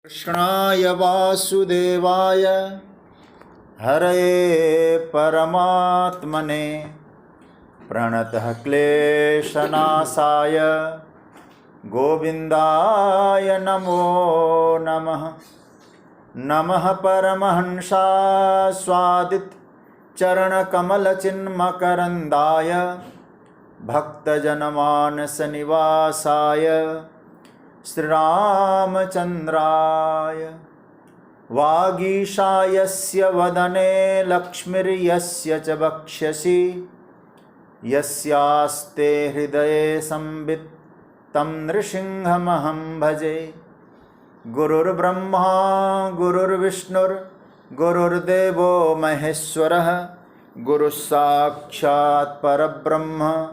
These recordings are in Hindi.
कृष्णाय वासुदेवाय हरये परमात्मने प्रणतः क्लेशनाशाय गोविन्दाय नमो नमः। नमः परमहंसाय स्वादित चरणकमलचिन्मकरन्दाय भक्तजनमानसनिवासाय श्रीरामचन्द्राय। वागीशायस्य वदने लक्ष्मीर्यस्य च वक्ष्यसि यस्यास्ते हृदये संवित् तं नृसिंहमहं भजे। गुरुर्ब्रह्मा गुरुर्विष्णुर्गुरुर्देवो महेश्वरः गुरुस्साक्षात् परब्रह्म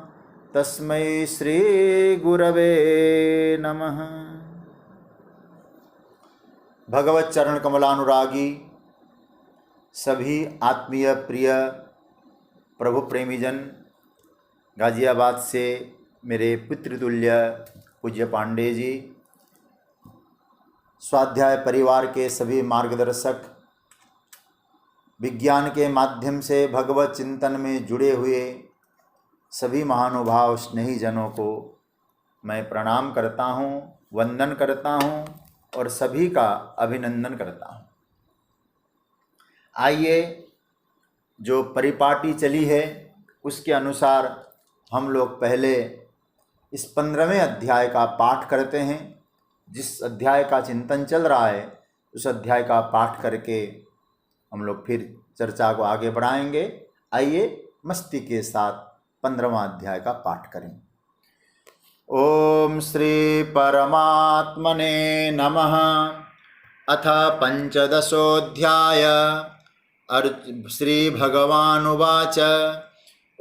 तस्मै श्री गुरवे नमः। भगवत चरण कमलानुरागी सभी आत्मीय प्रिय प्रभु प्रेमीजन, गाजियाबाद से मेरे पितृतुल्य पूज्य पांडे जी, स्वाध्याय परिवार के सभी मार्गदर्शक, विज्ञान के माध्यम से भगवत चिंतन में जुड़े हुए सभी महानुभाव स्नेही जनों को मैं प्रणाम करता हूँ, वंदन करता हूँ और सभी का अभिनंदन करता हूँ। आइए, जो परिपाटी चली है उसके अनुसार हम लोग पहले इस 15वें अध्याय का पाठ करते हैं। जिस अध्याय का चिंतन चल रहा है उस अध्याय का पाठ करके हम लोग फिर चर्चा को आगे बढ़ाएंगे। आइए मस्ती के साथ 15वां अध्याय का पाठ करें। ओम श्री परमात्मने नमः। अथ पंचदशोऽध्याय। श्री भगवानुवाच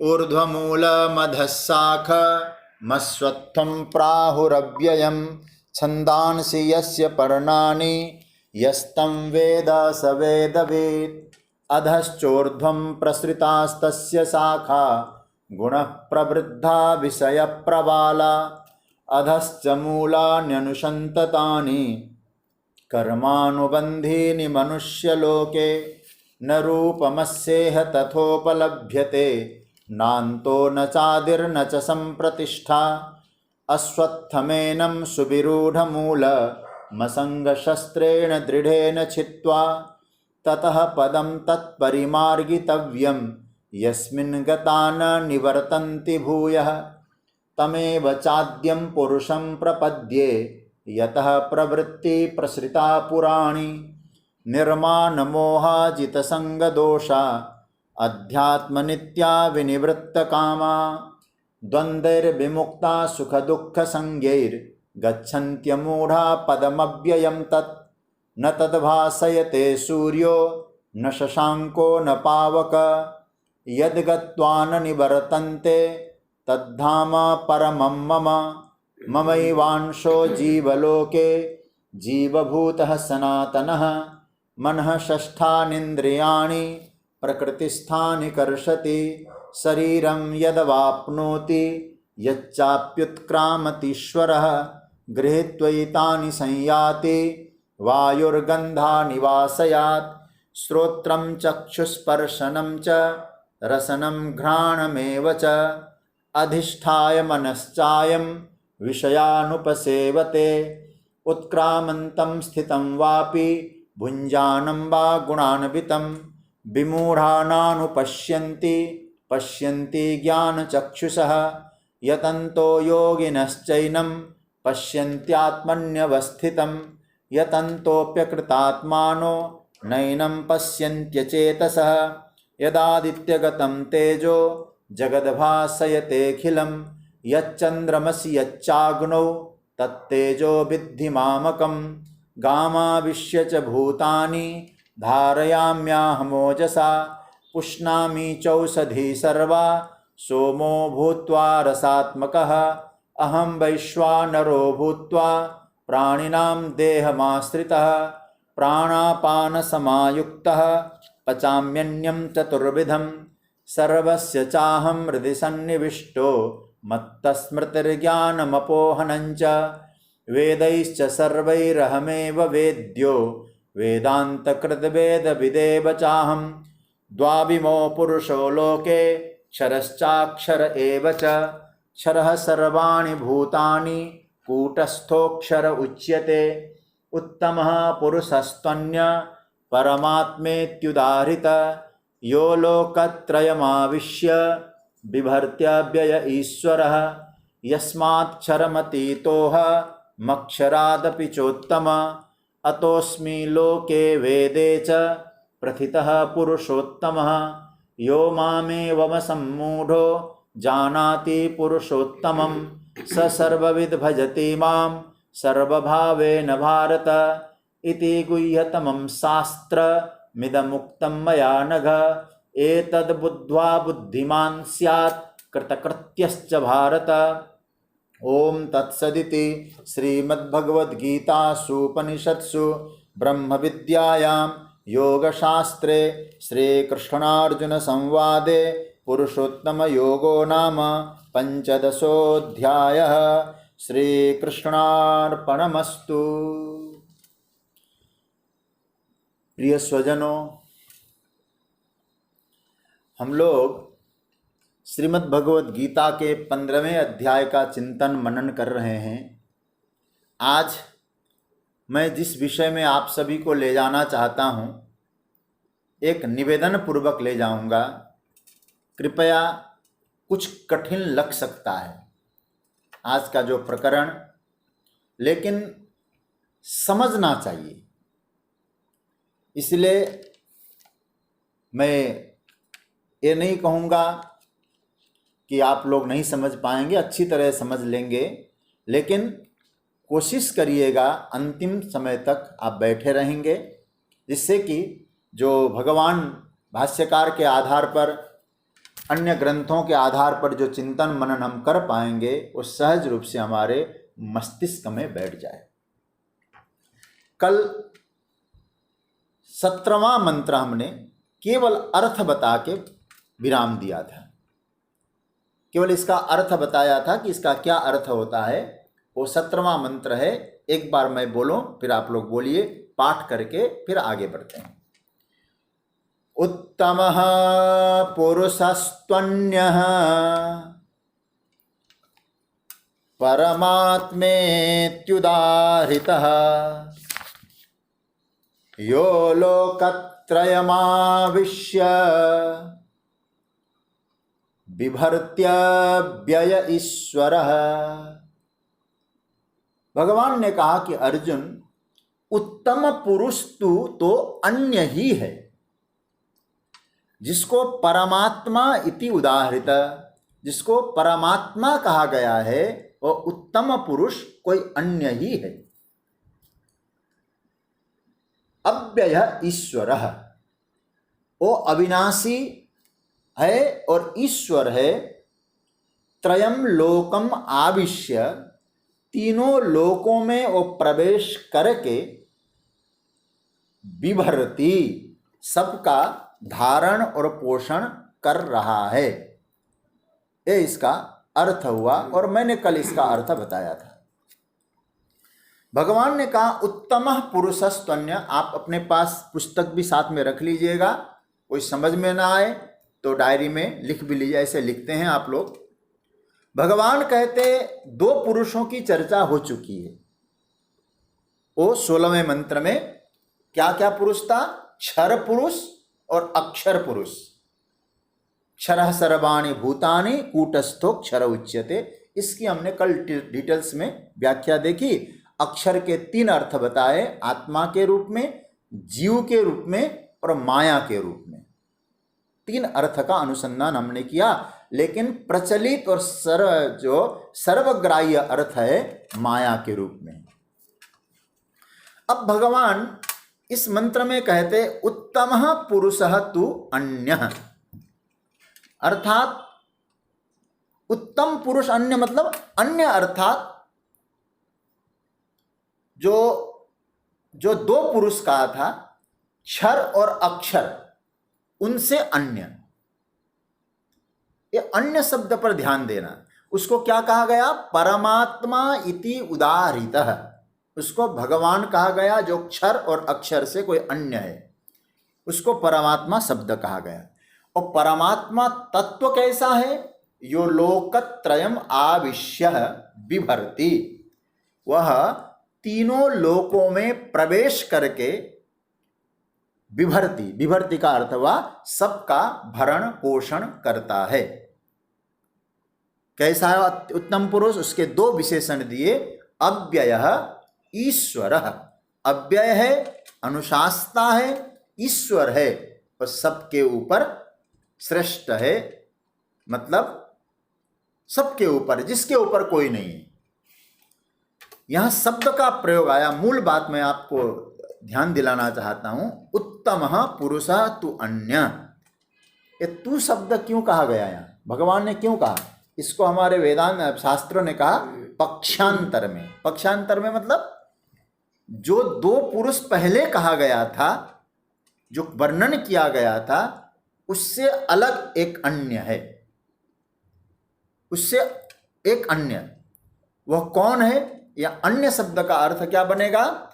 ऊर्ध्वमूलमधः शाखमश्वत्थं प्राहुरव्ययं छन्दांसि यस्य पर्णानि यस्तं वेद स वेदवित्। अधश्चोर्ध्वं प्रसृतास्तस्य शाखा गुणः प्रवृद्धा विषयप्रवाला। अधश्च मूलान्यनुसन्ततानि कर्मानुबन्धीनि मनुष्यलोके। न रूपमस्येह तथोपलभ्यते नान्तो न चादिर्न च सम्प्रतिष्ठा। अश्वत्थमेनं सुविरूढमूलमसङ्गशस्त्रेण दृढेन छित्त्वा ततः पदं तत्परिमार्गितव्यं यस्मिन् गता न निवर्तन्ति भूयः। तमेव चाद्यं पुरुषं प्रपद्ये यतः प्रवृत्ति प्रसृता पुराणी। निर्मानमोहाजितसङ्गदोषा अध्यात्मनित्या विनिवृत्तकामा। द्वन्द्वैर्विमुक्ता सुखदुःखसंज्ञैर्गच्छन्त्यमूढा पदमव्ययं तत्। न तद्भासयते सूर्यो न शशाङ्को न पावक। यद्गत्वा न निवर्तन्ते तद्धाम परमं मम। ममैवांशो जीवलोके जीवभूतः सनातनः। मनः षष्ठानीन्द्रियाणि प्रकृतिस्थानि कर्षति। शरीरं यदवाप्नोति यच्चाप्युत्क्रामतीश्वरः गृहीत्वैतानि संयाति वायुर्गन्धानि वासयात्। श्रोत्रं चक्षुस्पर्शनं च रसनं घ्राणमेव च अधिष्ठाय मनश्चायं विषयानुपसेवते। उत्क्रामन्तं स्थितं वापि भुञ्जानं वा गुणान्वितं। विमूढानानुपश्यन्ति पश्यन्ति ज्ञानचक्षुषः। यतन्तो योगिनश्चैनं पश्यन्त्यात्मन्यवस्थितं। यतन्तोऽप्यकृतात्मानो नैनं पश्यन्त्यचेतसः। यदादित्यगतं तेजो जगद्भासयतेऽखिलं। यच्चन्द्रमसि यच्चाग्नौ तत्तेजो विद्धि मामकं। गामाविश्य च भूतानि धारयाम्याहमोजसा। पुष्णामि चौषधी सर्वा सोमो भूत्वा रसात्मकः। अहं वैश्वानरो भूत्वा प्राणिनां देहमाश्रितः। प्राणापानसमायुक्तः पचाम्यन्नं चतुर्विधं। सर्वस्य चाहं हृदि सन्निविष्टो मत्तस्मृतिर्ज्ञानमपोहनं च। वेदैश्च सर्वैरहमेव वेद्यो वेदान्तकृत वेदविदेव चाहं द्वाविमो पुरुषो लोके क्षरश्चाक्षर एव च क्षरः सर्वाणि भूतानि कूटस्थोऽक्षर उच्यते उत्तमः पुरुषस्त्वन्य परमात्मेत्युदाहृत यो लोकत्रयमाविश्य बिभर्त्यव्यय ईश्वरः यस्माक्षरमतीतोह मक्षरादपि चोत्तम अतोऽस्मि लोके वेदे च प्रथितः पुरुषोत्तमः यो मामेवमसम्मूढो जानाति पुरुषोत्तमं स सर्वविद् भजति मां सर्वभावेन भारत इति गुह्यतमं शास्त्रमिदमुक्तं मया नघ एतद्बुद्ध्वा बुद्धिमान् स्यात् कृतकृत्यश्च भारत। ओम तत्सदिति श्रीमद्भगवद्गीतासूपनिषत्सु ब्रह्म विद्यायां योगशास्त्रे श्रीकृष्णार्जुन संवादे पुरुषोत्तम योगो नाम पंचदशोऽध्यायः। श्रीकृष्णार्पणमस्तु। प्रिय स्वजनों, हम लोग श्रीमद् भगवद गीता के 15वें अध्याय का चिंतन मनन कर रहे हैं। आज मैं जिस विषय में आप सभी को ले जाना चाहता हूँ, एक निवेदन पूर्वक ले जाऊँगा। कृपया कुछ कठिन लग सकता है आज का जो प्रकरण, लेकिन समझना चाहिए। इसलिए मैं ये नहीं कहूँगा कि आप लोग नहीं समझ पाएंगे, अच्छी तरह समझ लेंगे, लेकिन कोशिश करिएगा अंतिम समय तक आप बैठे रहेंगे, जिससे कि जो भगवान भाष्यकार के आधार पर, अन्य ग्रंथों के आधार पर जो चिंतन मनन हम कर पाएंगे, वो सहज रूप से हमारे मस्तिष्क में बैठ जाए। कल 17वां मंत्र हमने केवल अर्थ बता के विराम दिया था। केवल इसका अर्थ बताया था कि इसका क्या अर्थ होता है। वो 17वां मंत्र है। एक बार मैं बोलूं, फिर आप लोग बोलिए, पाठ करके फिर आगे बढ़ते हैं। उत्तमः पुरुषस्त्वन्यः परमात्मेत्युदाहृतः यो लोकत्रयमाविश्य बिभर्त्यव्यय ईश्वरः। भगवान ने कहा कि अर्जुन, उत्तम पुरुष तू तो अन्य ही है, जिसको परमात्मा इति उदाहृत, जिसको परमात्मा कहा गया है, वो उत्तम पुरुष कोई अन्य ही है। अव्यय ईश्वरः, वो अविनाशी है और ईश्वर है। त्रयम लोकम आविश्य, तीनों लोकों में वो प्रवेश करके बिभरती, सबका धारण और पोषण कर रहा है। ये इसका अर्थ हुआ, और मैंने कल इसका अर्थ बताया था। भगवान ने कहा उत्तम पुरुषस्त्वन्य। आप अपने पास पुस्तक भी साथ में रख लीजिएगा, कोई समझ में ना आए तो डायरी में लिख भी लीजिए। ऐसे लिखते हैं आप लोग। भगवान कहते दो पुरुषों की चर्चा हो चुकी है। वो 16वें मंत्र में क्या क्या पुरुष था? क्षर पुरुष और अक्षर पुरुष। क्षरः सर्वाणि भूतानि कूटस्थो क्षर उच्यते। इसकी हमने कल डिटेल्स में व्याख्या देखी। अक्षर के 3 अर्थ बताए, आत्मा के रूप में, जीव के रूप में और माया के रूप में। 3 अर्थ का अनुसंधान हमने किया, लेकिन प्रचलित और सर्वग्राह्य अर्थ है माया के रूप में। अब भगवान इस मंत्र में कहते उत्तमः पुरुषः तु अन्यः, अर्थात उत्तम पुरुष अन्य मतलब अन्य, अर्थात जो 2 पुरुष कहा था, क्षर और अक्षर, उनसे अन्य। ये अन्य शब्द पर ध्यान देना। उसको क्या कहा गया? परमात्मा इति उदाहृतः। उसको भगवान कहा गया, जो क्षर और अक्षर से कोई अन्य है उसको परमात्मा शब्द कहा गया। और परमात्मा तत्व कैसा है? यो लोकत्रयम आविश्य बिभर्ति, वह तीनों लोकों में प्रवेश करके बिभर्ति, बिभर्ति का अर्थ हुआ सबका भरण पोषण करता है। कैसा है उत्तम पुरुष? उसके दो विशेषण दिए, अव्ययः ईश्वरः। अव्यय है, अनुशासता है, ईश्वर है और सबके ऊपर श्रेष्ठ है, मतलब सबके ऊपर, जिसके ऊपर कोई नहीं है। यहां शब्द का प्रयोग आया। मूल बात मैं आपको ध्यान दिलाना चाहता हूं, उत्तमः पुरुषः तु अन्य। ये तू शब्द क्यों कहा गया? यहां भगवान ने क्यों कहा इसको? हमारे वेदांत शास्त्रों ने कहा पक्षांतर में। पक्षांतर में मतलब जो दो पुरुष पहले कहा गया था, जो वर्णन किया गया था, उससे अलग एक अन्य है, उससे एक अन्य। वह कौन है? या अन्य शब्द का अर्थ क्या बनेगा?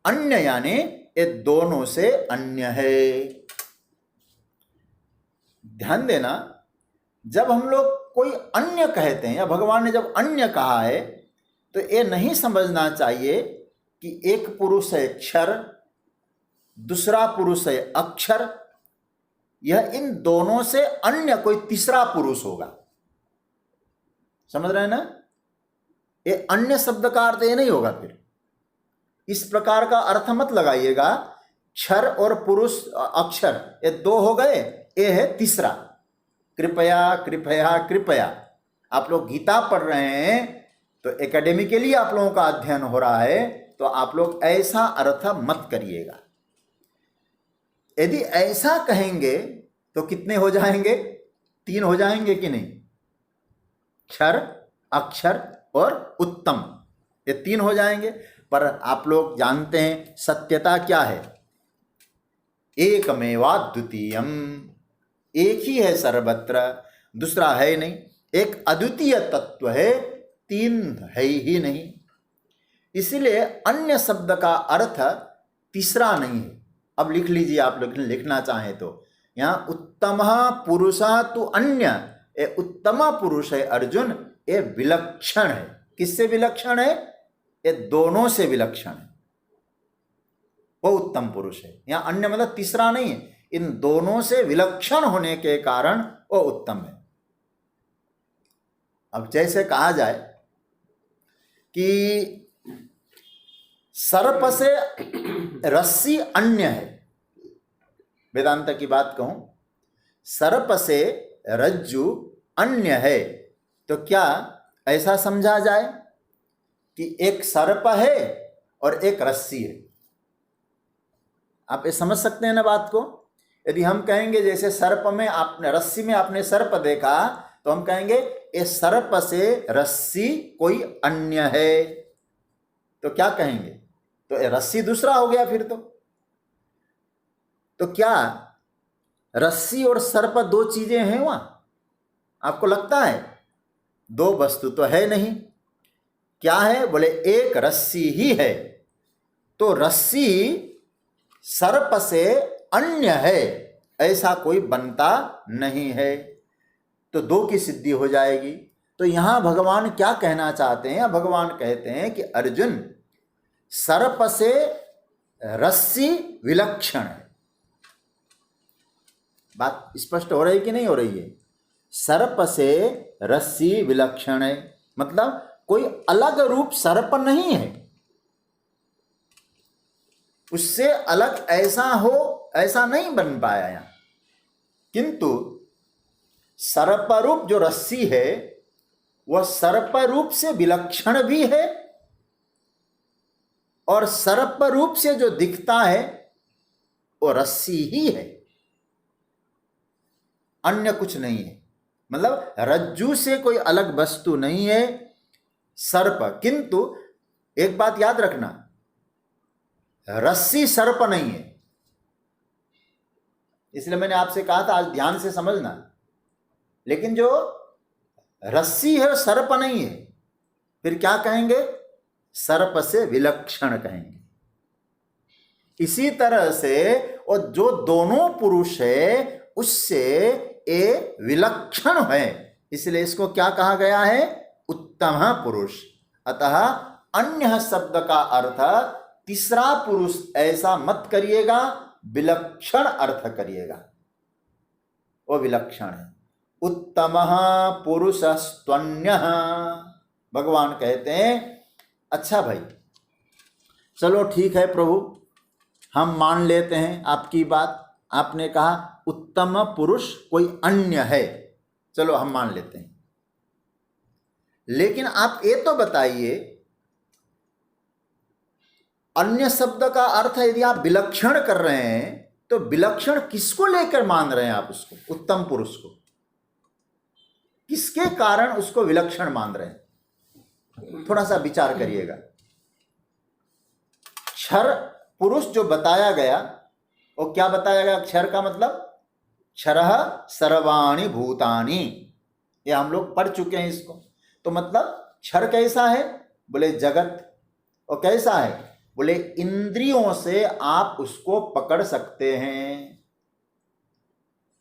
अन्य यानी ये दोनों से अन्य है। ध्यान देना, जब हम लोग कोई अन्य कहते हैं या भगवान ने जब अन्य कहा है तो ये नहीं समझना चाहिए कि एक पुरुष है क्षर, दूसरा पुरुष है अक्षर, यह इन दोनों से अन्य कोई तीसरा पुरुष होगा। समझ रहे हैं ना? ये अन्य शब्द का अर्थ ये नहीं होगा। फिर इस प्रकार का अर्थ मत लगाइएगा, क्षर और पुरुष अक्षर ये दो हो गए, ये है तीसरा। कृपया कृपया कृपया, आप लोग गीता पढ़ रहे हैं तो एकेडमिकली आप लोगों का अध्ययन हो रहा है, तो आप लोग ऐसा अर्थ मत करिएगा। यदि ऐसा कहेंगे तो कितने हो जाएंगे? 3 हो जाएंगे कि नहीं? क्षर, अक्षर और उत्तम, ये 3 हो जाएंगे। पर आप लोग जानते हैं सत्यता क्या है? एकमेवा द्वितीयम, एक ही है सर्वत्र, दूसरा है नहीं। एक अद्वितीय तत्व है, 3 है ही नहीं। इसलिए अन्य शब्द का अर्थ तीसरा नहीं है। अब लिख लीजिए, आप लोग लिखना चाहें तो, यहाँ उत्तम पुरुषः तु अन्य, ये उत्तम पुरुष है अर्जुन, ये विलक्षण है। किससे विलक्षण है? ये दोनों से विलक्षण है, वो उत्तम पुरुष है। यहाँ अन्य मतलब तीसरा नहीं है, इन दोनों से विलक्षण होने के कारण वो उत्तम है। अब जैसे कहा जाए कि सर्प से रस्सी अन्य है, वेदांत की बात कहूं, सर्प से रज्जु अन्य है, तो क्या ऐसा समझा जाए कि एक सर्प है और एक रस्सी है? आप ये समझ सकते हैं ना बात को? यदि हम कहेंगे जैसे सर्प में आपने, रस्सी में आपने सर्प देखा, तो हम कहेंगे ये सर्प से रस्सी कोई अन्य है, तो क्या कहेंगे? तो ये रस्सी दूसरा हो गया फिर तो क्या रस्सी और सर्प 2 चीजें हैं वहां? आपको लगता है? 2 वस्तु तो है नहीं। क्या है? बोले एक रस्सी ही है, तो रस्सी सर्प से अन्य है ऐसा कोई बनता नहीं है, तो 2 की सिद्धि हो जाएगी। तो यहां भगवान क्या कहना चाहते हैं? भगवान कहते हैं कि अर्जुन, सर्प से रस्सी विलक्षण है। बात स्पष्ट हो रही कि नहीं हो रही है? सर्प से रस्सी विलक्षण है, मतलब कोई अलग रूप सर्प नहीं है, उससे अलग ऐसा हो ऐसा नहीं बन पाया यहां। किंतु सर्प रूप जो रस्सी है वह सर्प रूप से विलक्षण भी है, और सर्प रूप से जो दिखता है वो रस्सी ही है, अन्य कुछ नहीं है। मतलब रज्जू से कोई अलग वस्तु नहीं है सर्प। किंतु एक बात याद रखना, रस्सी सर्प नहीं है। इसलिए मैंने आपसे कहा था आज ध्यान से समझना। लेकिन जो रस्सी है सर्प नहीं है, फिर क्या कहेंगे? सर्प से विलक्षण कहेंगे। इसी तरह से और जो दोनों पुरुष है उससे ये विलक्षण है, इसलिए इसको क्या कहा गया है? उत्तम पुरुष। अतः अन्य शब्द का अर्थ तीसरा पुरुष ऐसा मत करिएगा, विलक्षण अर्थ करिएगा, वो विलक्षण है। उत्तम पुरुषस्त्वन्यः, भगवान कहते हैं अच्छा भाई चलो ठीक है प्रभु, हम मान लेते हैं आपकी बात। आपने कहा उत्तम पुरुष कोई अन्य है, चलो हम मान लेते हैं, लेकिन आप ये तो बताइए अन्य शब्द का अर्थ यदि आप विलक्षण कर रहे हैं तो विलक्षण किसको लेकर मान रहे हैं आप उसको? उत्तम पुरुष को। किसके कारण उसको विलक्षण मान रहे हैं? थोड़ा सा विचार करिएगा। क्षर पुरुष जो बताया गया वो क्या बताया गया? क्षर का मतलब क्षरः सर्वाणि भूतानि, ये हम लोग पढ़ चुके हैं इसको। तो मतलब क्षर कैसा है? बोले जगत। और कैसा है? बोले इंद्रियों से आप उसको पकड़ सकते हैं।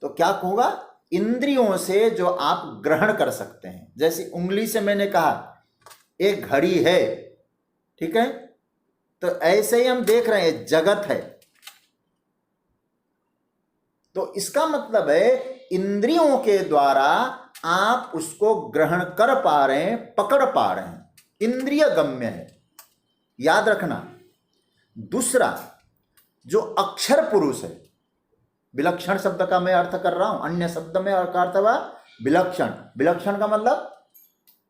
तो क्या होगा? इंद्रियों से जो आप ग्रहण कर सकते हैं। जैसे उंगली से मैंने कहा एक घड़ी है, ठीक है, तो ऐसे ही हम देख रहे हैं जगत है। तो इसका मतलब है इंद्रियों के द्वारा आप उसको ग्रहण कर पा रहे हैं, पकड़ पा रहे हैं, इंद्रिय गम्य है, याद रखना। दूसरा जो अक्षर पुरुष है, विलक्षण शब्द का मैं अर्थ कर रहा हूं, अन्य शब्द में अर्थ हुआ विलक्षण। विलक्षण का मतलब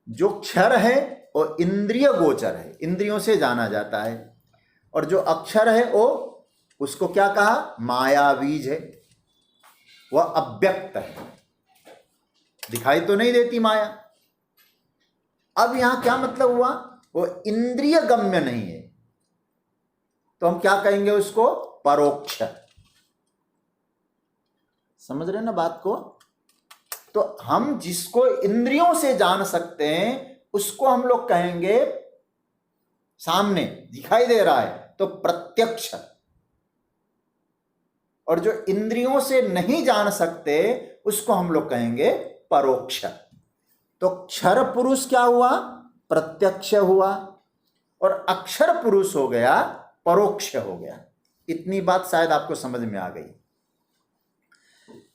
जो क्षर है वो इंद्रिय गोचर है, इंद्रियों से जाना जाता है। और जो अक्षर है वो उसको क्या कहा? मायाबीज है, वह अव्यक्त है, दिखाई तो नहीं देती माया। अब यहां क्या मतलब हुआ? वो इंद्रिय गम्य नहीं है, तो हम क्या कहेंगे उसको? परोक्ष। समझ रहे ना बात को? तो हम जिसको इंद्रियों से जान सकते हैं उसको हम लोग कहेंगे सामने दिखाई दे रहा है तो प्रत्यक्ष। और जो इंद्रियों से नहीं जान सकते उसको हम लोग कहेंगे परोक्ष। तो क्षर पुरुष क्या हुआ? प्रत्यक्ष हुआ, और अक्षर पुरुष हो गया परोक्ष हो गया। इतनी बात शायद आपको समझ में आ गई।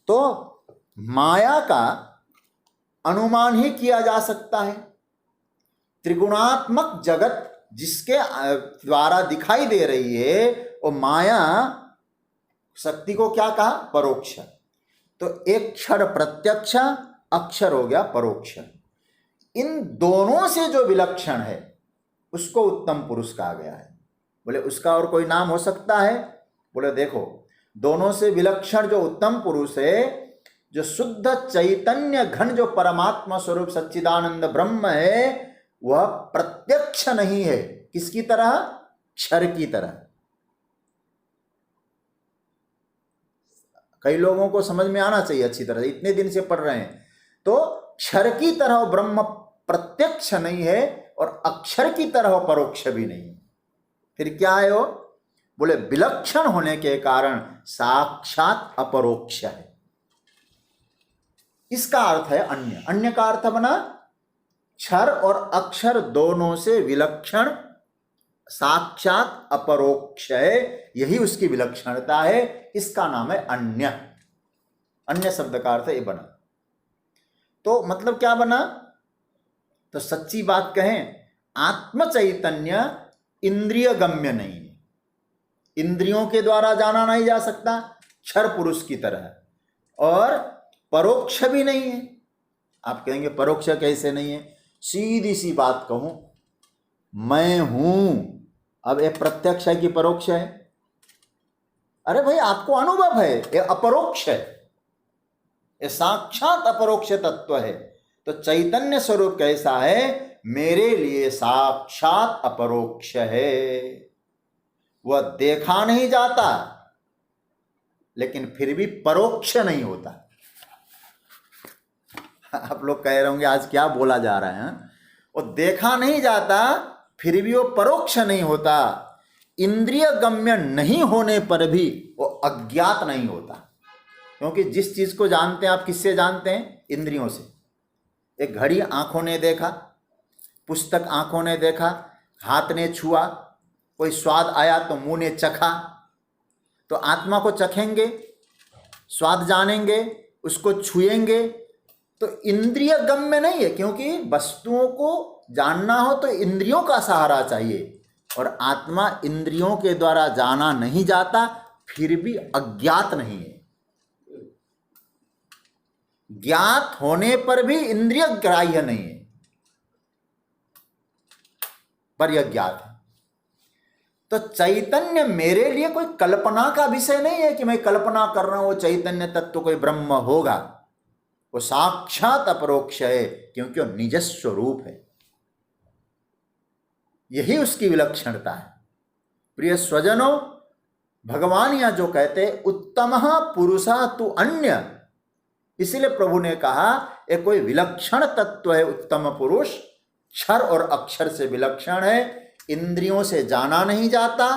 तो माया का अनुमान ही किया जा सकता है। त्रिगुणात्मक जगत जिसके द्वारा दिखाई दे रही है वो माया शक्ति को क्या कहा? परोक्ष। तो एक क्षर प्रत्यक्ष, अक्षर हो गया परोक्ष। इन दोनों से जो विलक्षण है उसको उत्तम पुरुष कहा गया है। बोले उसका और कोई नाम हो सकता है? बोले देखो, दोनों से विलक्षण जो उत्तम पुरुष है, जो शुद्ध चैतन्य घन जो परमात्मा स्वरूप सच्चिदानंद ब्रह्म है, वह प्रत्यक्ष नहीं है। किसकी तरह? क्षर की तरह। कई लोगों को समझ में आना चाहिए अच्छी तरह, इतने दिन से पढ़ रहे हैं। तो क्षर की तरह ब्रह्म प्रत्यक्ष नहीं है और अक्षर की तरह परोक्ष भी नहीं है। फिर क्या है वो? बोले विलक्षण होने के कारण साक्षात अपरोक्ष है। इसका अर्थ है अन्य। अन्य का अर्थ बना क्षर और अक्षर दोनों से विलक्षण, साक्षात अपरोक्ष है, यही उसकी विलक्षणता है। इसका नाम है अन्य। अन्य शब्द का अर्थ ये बना। तो मतलब क्या बना? तो सच्ची बात कहें, आत्म चैतन्य इंद्रिय गम्य नहीं है, इंद्रियों के द्वारा जाना नहीं जा सकता क्षर पुरुष की तरह, और परोक्ष भी नहीं है। आप कहेंगे परोक्ष कैसे नहीं है? सीधी सी बात कहूं, मैं हूं, अब ये प्रत्यक्ष है कि परोक्ष है? अरे भाई आपको अनुभव है, ये अपरोक्ष है, ये साक्षात अपरोक्ष तत्व है। तो चैतन्य स्वरूप कैसा है? मेरे लिए साक्षात अपरोक्ष है। वह देखा नहीं जाता लेकिन फिर भी परोक्ष नहीं होता। आप लोग कह रहे होंगे आज क्या बोला जा रहा है? वो देखा नहीं जाता फिर भी वो परोक्ष नहीं होता, इंद्रिय गम्य नहीं होने पर भी वो अज्ञात नहीं होता। क्योंकि जिस चीज को जानते हैं आप किससे जानते हैं? इंद्रियों से। एक घड़ी आंखों ने देखा, पुस्तक आंखों ने देखा, हाथ ने छुआ, कोई स्वाद आया तो मुंह ने चखा, तो आत्मा को चखेंगे, स्वाद जानेंगे, उसको छुएंगे, तो इंद्रिय गम्य नहीं है। क्योंकि वस्तुओं को जानना हो तो इंद्रियों का सहारा चाहिए, और आत्मा इंद्रियों के द्वारा जाना नहीं जाता, फिर भी अज्ञात नहीं है। ज्ञात होने पर भी इंद्रिय ग्राह्य नहीं है, पर यह ज्ञात है। तो चैतन्य मेरे लिए कोई कल्पना का विषय नहीं है कि मैं कल्पना कर रहा हूं वो चैतन्य तत्व कोई ब्रह्म होगा। वो साक्षात अपरोक्ष है, क्योंकि वो निज स्वरूप है। यही उसकी विलक्षणता है। प्रिय स्वजनों, भगवान यहां जो कहते उत्तमः पुरुषः तु अन्य, इसीलिए प्रभु ने कहा एक कोई विलक्षण तत्व है उत्तम पुरुष, क्षर और अक्षर से विलक्षण है, इंद्रियों से जाना नहीं जाता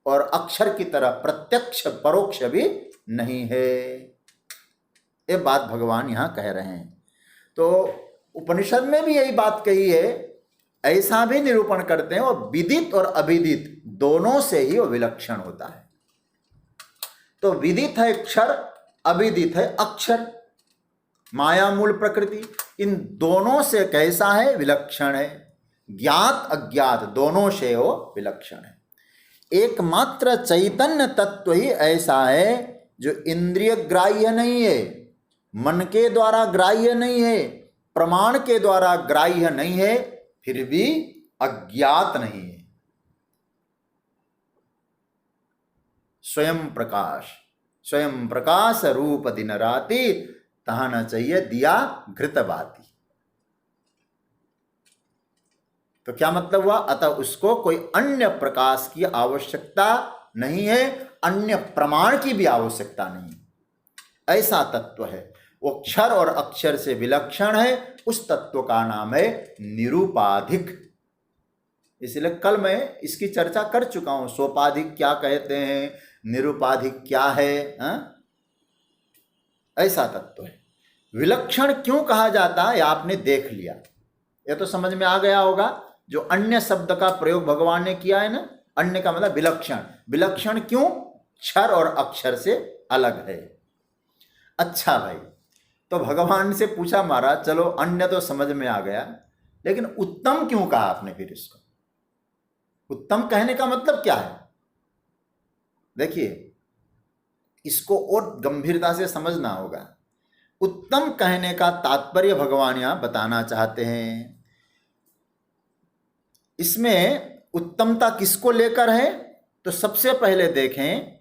और अक्षर की तरह प्रत्यक्ष परोक्ष भी नहीं है। ये बात भगवान यहां कह रहे हैं। तो उपनिषद में भी यही बात कही है, ऐसा भी निरूपण करते हैं वो विदित और अविदित दोनों से ही वो विलक्षण होता है। तो विदित है क्षर, अविदित है अक्षर, माया मूल प्रकृति, इन दोनों से कैसा है? विलक्षण है। ज्ञात अज्ञात दोनों से वो विलक्षण है। एकमात्र चैतन्य तत्व ही ऐसा है जो इंद्रिय ग्राह्य नहीं है, मन के द्वारा ग्राह्य नहीं है, प्रमाण के द्वारा ग्राह्य नहीं है, फिर भी अज्ञात नहीं है। स्वयं प्रकाश रूप दिन राति, तहा न चाहिए दिया घृतबाती। तो क्या मतलब हुआ? अतः उसको कोई अन्य प्रकाश की आवश्यकता नहीं है, अन्य प्रमाण की भी आवश्यकता नहीं, ऐसा तत्व है। वो क्षर और अक्षर से विलक्षण है, उस तत्व का नाम है निरूपाधिक। इसलिए कल मैं इसकी चर्चा कर चुका हूं, सोपाधिक क्या कहते हैं, निरूपाधिक क्या है, ऐसा तत्व है। विलक्षण क्यों कहा जाता है आपने देख लिया, यह तो समझ में आ गया होगा। जो अन्य शब्द का प्रयोग भगवान ने किया है ना, अन्य का मतलब विलक्षण। विलक्षण क्यों? क्षर और अक्षर से अलग है। अच्छा भाई, तो भगवान से पूछा महाराज, चलो अन्य तो समझ में आ गया, लेकिन उत्तम क्यों कहा आपने फिर इसको? उत्तम कहने का मतलब क्या है? देखिए, इसको और गंभीरता से समझना होगा। उत्तम कहने का तात्पर्य भगवान यहां बताना चाहते हैं। इसमें उत्तमता किसको लेकर है? तो सबसे पहले देखें,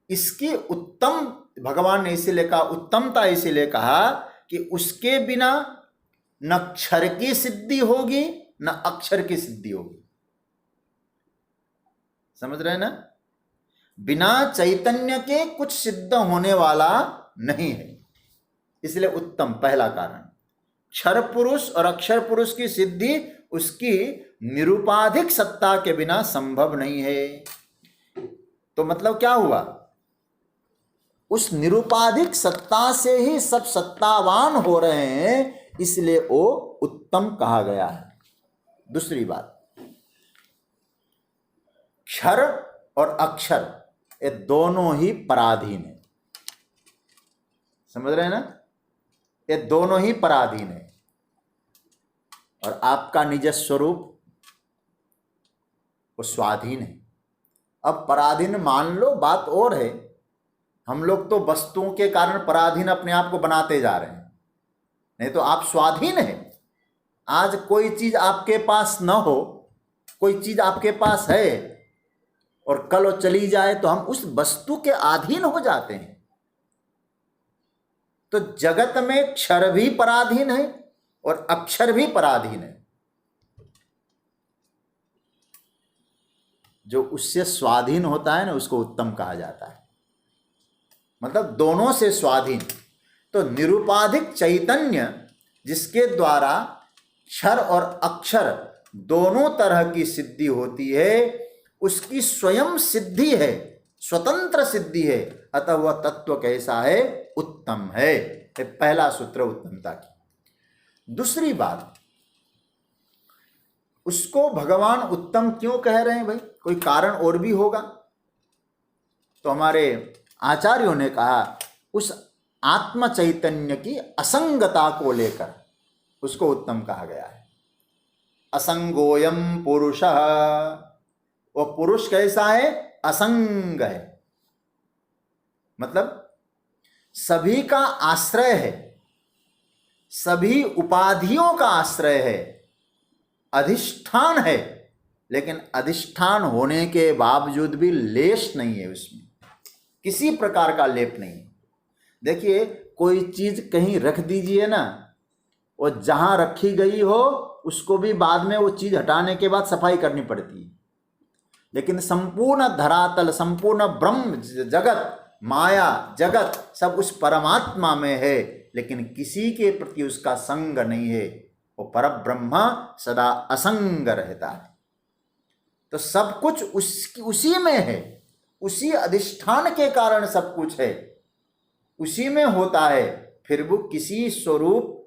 इसकी उत्तम भगवान ने इसीलिए कहा, उत्तमता इसीलिए कहा कि उसके बिना न क्षर की सिद्धि होगी न अक्षर की सिद्धि होगी। समझ रहे हैं ना? बिना चैतन्य के कुछ सिद्ध होने वाला नहीं है, इसलिए उत्तम पहला कारण। क्षर पुरुष और अक्षर पुरुष की सिद्धि उसकी निरूपाधिक सत्ता के बिना संभव नहीं है। तो मतलब क्या हुआ? उस निरूपाधिक सत्ता से ही सब सत्तावान हो रहे हैं, इसलिए वो उत्तम कहा गया है। दूसरी बात, क्षर और अक्षर ये दोनों ही पराधीन है। समझ रहे हैं ना? ये दोनों ही पराधीन है, और आपका निज स्वरूप वो स्वाधीन है। अब पराधीन मान लो, बात और है, हम लोग तो वस्तुओं के कारण पराधीन अपने आप को बनाते जा रहे हैं, नहीं तो आप स्वाधीन हैं। आज कोई चीज आपके पास न हो, कोई चीज आपके पास है और कल वो चली जाए तो हम उस वस्तु के अधीन हो जाते हैं। तो जगत में क्षर भी पराधीन है और अक्षर भी पराधीन है। जो उससे स्वाधीन होता है ना, उसको उत्तम कहा जाता है। मतलब दोनों से स्वाधीन। तो निरूपाधिक चैतन्य जिसके द्वारा क्षर और अक्षर दोनों तरह की सिद्धि होती है, उसकी स्वयं सिद्धि है, स्वतंत्र सिद्धि है, अतः वह तत्व कैसा है? उत्तम है। पहला सूत्र उत्तमता की। दूसरी बात, उसको भगवान उत्तम क्यों कह रहे हैं भाई? कोई कारण और भी होगा। तो हमारे आचार्यों ने कहा उस आत्म चैतन्य की असंगता को लेकर उसको उत्तम कहा गया है। असंगोयम पुरुषः, वो पुरुष कैसा है? असंग है, मतलब सभी का आश्रय है, सभी उपाधियों का आश्रय है, अधिष्ठान है, लेकिन अधिष्ठान होने के बावजूद भी लेश नहीं है, उसमें किसी प्रकार का लेप नहीं है। देखिए, कोई चीज कहीं रख दीजिए ना, और जहां रखी गई हो उसको भी बाद में वो चीज हटाने के बाद सफाई करनी पड़ती है, लेकिन संपूर्ण धरातल, संपूर्ण ब्रह्म जगत, माया जगत सब उस परमात्मा में है, लेकिन किसी के प्रति उसका संग नहीं है। वो परब्रह्म सदा असंग रहता है। तो सब कुछ उसी में है, उसी अधिष्ठान के कारण सब कुछ है, उसी में होता है। फिर वो किसी स्वरूप,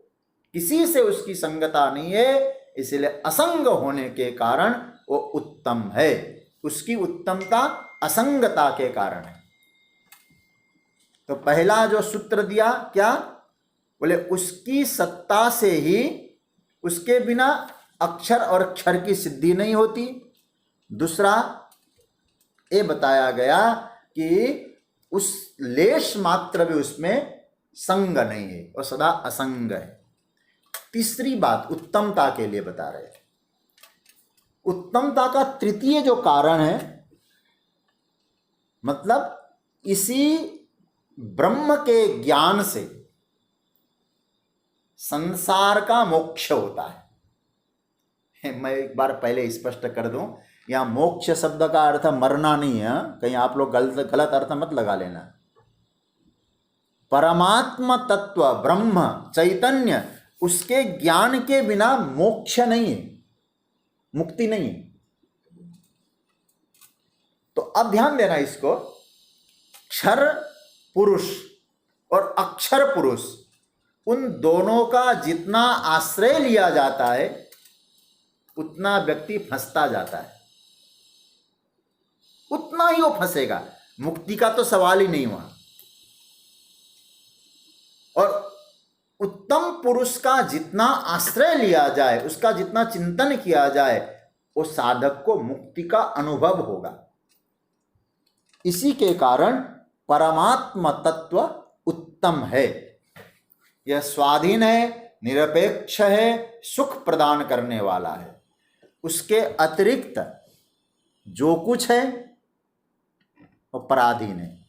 किसी से उसकी संगता नहीं है, इसलिए असंग होने के कारण वो उत्तम है। उसकी उत्तमता असंगता के कारण है। तो पहला जो सूत्र दिया क्या? बोले उसकी सत्ता से ही, उसके बिना अक्षर और क्षर की सिद्धि नहीं होती। दूसरा ये बताया गया कि उस लेश मात्र भी उसमें संग नहीं है, और सदा असंग है। तीसरी बात उत्तमता के लिए बता रहे थे। उत्तमता का तृतीय जो कारण है, मतलब इसी ब्रह्म के ज्ञान से संसार का मोक्ष होता है। मैं एक बार पहले स्पष्ट कर दूं, यहां मोक्ष शब्द का अर्थ मरना नहीं है, कहीं आप लोग गलत अर्थ मत लगा लेना। परमात्मा तत्व ब्रह्म चैतन्य, उसके ज्ञान के बिना मोक्ष नहीं है, मुक्ति नहीं है। तो अब ध्यान देना इसको, क्षर पुरुष और अक्षर पुरुष, उन दोनों का जितना आश्रय लिया जाता है उतना व्यक्ति फंसता जाता है, उतना ही वो फंसेगा। मुक्ति का तो सवाल ही नहीं वहां। और उत्तम पुरुष का जितना आश्रय लिया जाए, उसका जितना चिंतन किया जाए, वो साधक को मुक्ति का अनुभव होगा। इसी के कारण परमात्मा तत्व उत्तम है। यह स्वाधीन है, निरपेक्ष है, सुख प्रदान करने वाला है। उसके अतिरिक्त जो कुछ है वो पराधीन है।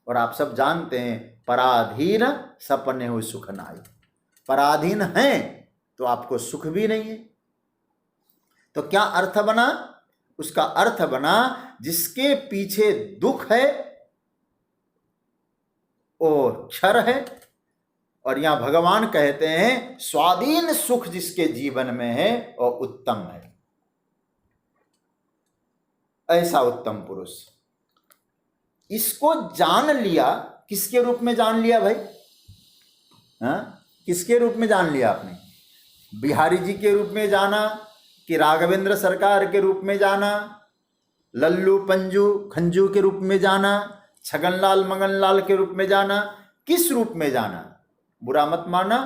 और आप सब जानते हैं, पराधीन सपने हो सुख नाई। पराधीन हैं तो आपको सुख भी नहीं है। तो क्या अर्थ बना? उसका अर्थ बना जिसके पीछे दुख है वो क्षर है, और यहां भगवान कहते हैं स्वाधीन सुख जिसके जीवन में है वो उत्तम है। ऐसा उत्तम पुरुष, इसको जान लिया। किसके रूप में जान लिया भाई? किसके रूप में जान लिया आपने? बिहारी जी के रूप में जाना कि राघवेंद्र सरकार के रूप में जाना, लल्लू पंजू खंजू के रूप में जाना, छगनलाल मगनलाल के रूप में जाना? किस रूप में जाना? बुरा मत माना,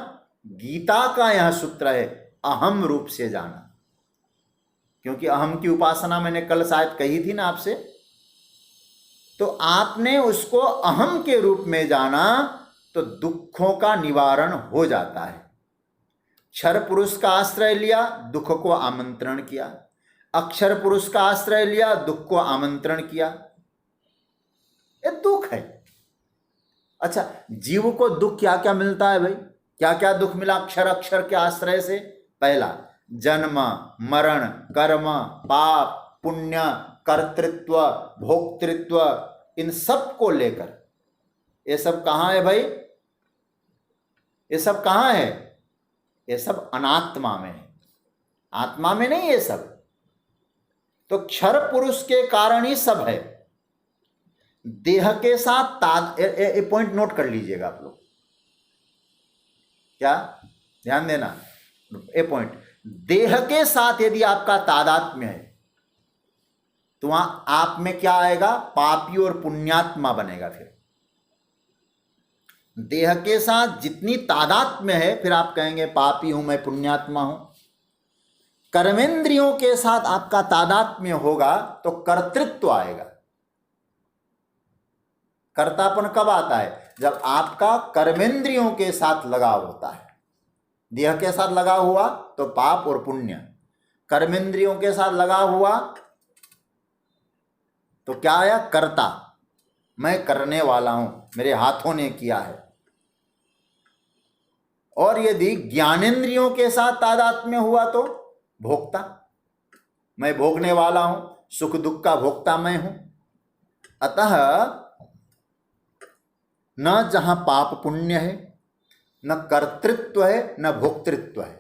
गीता का यह सूत्र है, अहम रूप से जाना। क्योंकि अहम की उपासना मैंने कल शायद कही थी ना आपसे। तो आपने उसको अहम के रूप में जाना तो दुखों का निवारण हो जाता है। क्षर पुरुष का आश्रय लिया, दुख को आमंत्रण किया। अक्षर पुरुष का आश्रय लिया, दुख को आमंत्रण किया। ये दुख है। अच्छा, जीव को दुख क्या क्या मिलता है भाई? क्या क्या दुख मिला अक्षर के आश्रय से? पहला, जन्म मरण, कर्म पाप पुण्य, कर्तृत्व भोक्तृत्व, इन सब को लेकर। ये सब कहाँ है भाई? ये सब कहाँ है? ये सब अनात्मा में है। आत्मा में नहीं ये सब। तो क्षर पुरुष के कारण ही सब है। देह के साथ पॉइंट नोट कर लीजिएगा आप लोग, क्या ध्यान देना, ए पॉइंट। देह के साथ यदि आपका तादात्म्य है तो वहां आप में क्या आएगा, पापी और पुण्यात्मा बनेगा। फिर देह के साथ जितनी तादात्म्य है फिर आप कहेंगे पापी हूं मैं, पुण्यात्मा हूं। कर्मेंद्रियों के साथ आपका तादात्म्य होगा तो कर्तृत्व आएगा। कर्तापन कब आता है, जब आपका कर्मेंद्रियों के साथ लगाव होता है। देह के साथ लगाव हुआ तो पाप और पुण्य, कर्मेंद्रियों के साथ लगाव हुआ तो क्या आया, कर्ता, मैं करने वाला हूं, मेरे हाथों ने किया है। और यदि ज्ञानेंद्रियों के साथ तादात्म्य हुआ तो भोक्ता, मैं भोगने वाला हूं, सुख दुख का भोक्ता मैं हूं। अतः न जहां पाप पुण्य है, न कर्तृत्व है, न भोक्तृत्व है,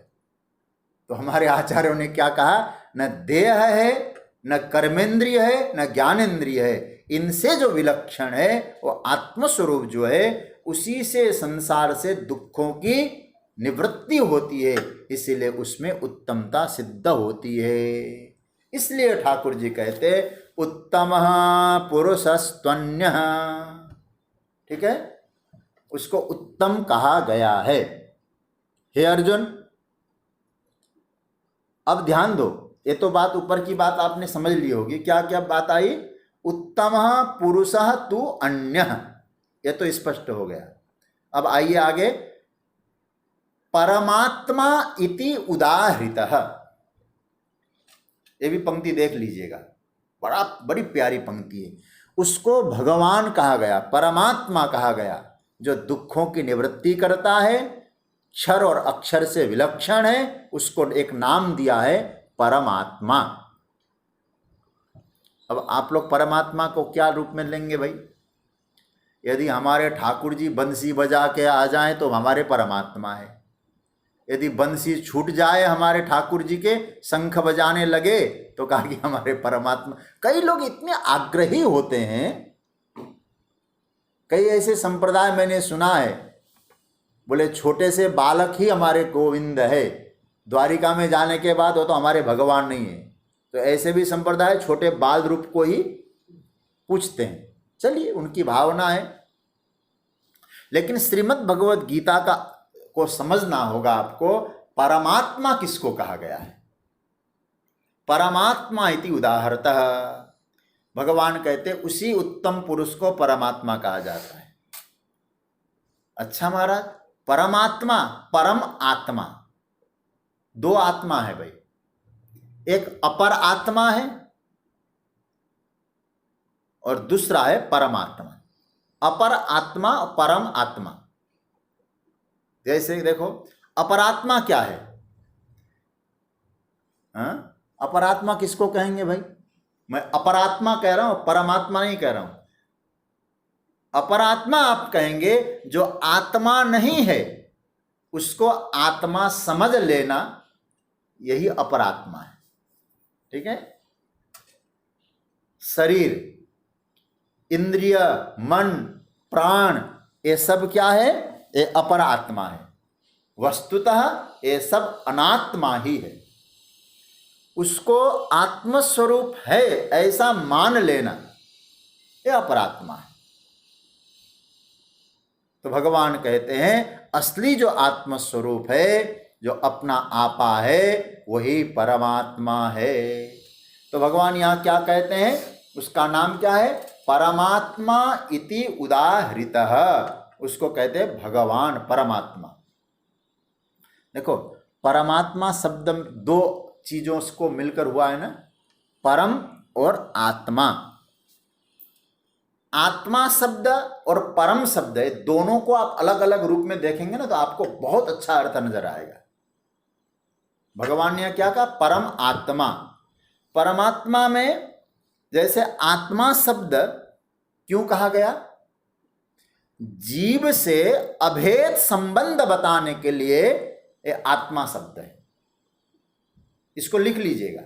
तो हमारे आचार्यों ने क्या कहा, न देह है, न कर्मेंद्रिय है, न ज्ञानेंद्रिय है, इनसे जो विलक्षण है वो आत्मस्वरूप जो है उसी से संसार से दुखों की निवृत्ति होती है, इसीलिए उसमें उत्तमता सिद्ध होती है। इसलिए ठाकुर जी कहते उत्तम पुरुषस्त्वन्यः, ठीक है, उसको उत्तम कहा गया है। हे अर्जुन, अब ध्यान दो, ये तो बात ऊपर की बात आपने समझ ली होगी, क्या क्या बात आई, उत्तमः पुरुषः तु अन्यः, ये तो स्पष्ट हो गया। अब आइए आगे, परमात्मा इति उदाहृतः, ये भी पंक्ति देख लीजिएगा, बड़ी प्यारी पंक्ति है। उसको भगवान कहा गया, परमात्मा कहा गया, जो दुखों की निवृत्ति करता है, क्षर और अक्षर से विलक्षण है, उसको एक नाम दिया है परमात्मा। अब आप लोग परमात्मा को क्या रूप में लेंगे भाई? यदि हमारे ठाकुर जी बंसी बजा के आ जाएं तो हमारे परमात्मा है, यदि बंसी छूट जाए हमारे ठाकुर जी के, शंख बजाने लगे तो कहा कि हमारे परमात्मा। कई लोग इतने आग्रही होते हैं, कई ऐसे संप्रदाय मैंने सुना है, बोले छोटे से बालक ही हमारे गोविंद है, द्वारिका में जाने के बाद वो तो हमारे भगवान नहीं है। तो ऐसे भी संप्रदाय छोटे बाल रूप को ही पूछते हैं। चलिए, उनकी भावना है, लेकिन श्रीमद् भगवद गीता का को समझना होगा आपको, परमात्मा किसको कहा गया है। परमात्मा इति उदाहरतः, भगवान कहते उसी उत्तम पुरुष को परमात्मा कहा जाता है। अच्छा महाराज, परमात्मा, परम आत्मा, दो आत्मा है भाई, एक अपर आत्मा है और दूसरा है परमात्मा। अपर आत्मा और परम आत्मा, जैसे देखो अपरात्मा क्या है, अपरात्मा किसको कहेंगे भाई? मैं अपरात्मा कह रहा हूं, परमात्मा नहीं कह रहा हूं। अपरात्मा आप कहेंगे जो आत्मा नहीं है उसको आत्मा समझ लेना, यही अपरात्मा है, ठीक है। शरीर, इंद्रिय, मन, प्राण, ये सब क्या है? ये अपर आत्मा है। वस्तुतः ये सब अनात्मा ही है। उसको आत्मस्वरूप है ऐसा मान लेना, ये अपरात्मा है। तो भगवान कहते हैं असली जो आत्मस्वरूप है, जो अपना आपा है, वही परमात्मा है। तो भगवान यहाँ क्या कहते हैं? उसका नाम क्या है? परमात्मा इति उदाहृतः, उसको कहते हैं भगवान, परमात्मा। देखो, परमात्मा शब्द दो चीजों को मिलकर हुआ है ना, परम और आत्मा। आत्मा शब्द और परम शब्द है, दोनों को आप अलग अलग रूप में देखेंगे ना तो आपको बहुत अच्छा अर्थ नजर आएगा। भगवान ने क्या कहा? परम आत्मा। परमात्मा में जैसे आत्मा शब्द क्यों कहा गया? जीव से अभेद संबंध बताने के लिए ये आत्मा शब्द है। इसको लिख लीजिएगा।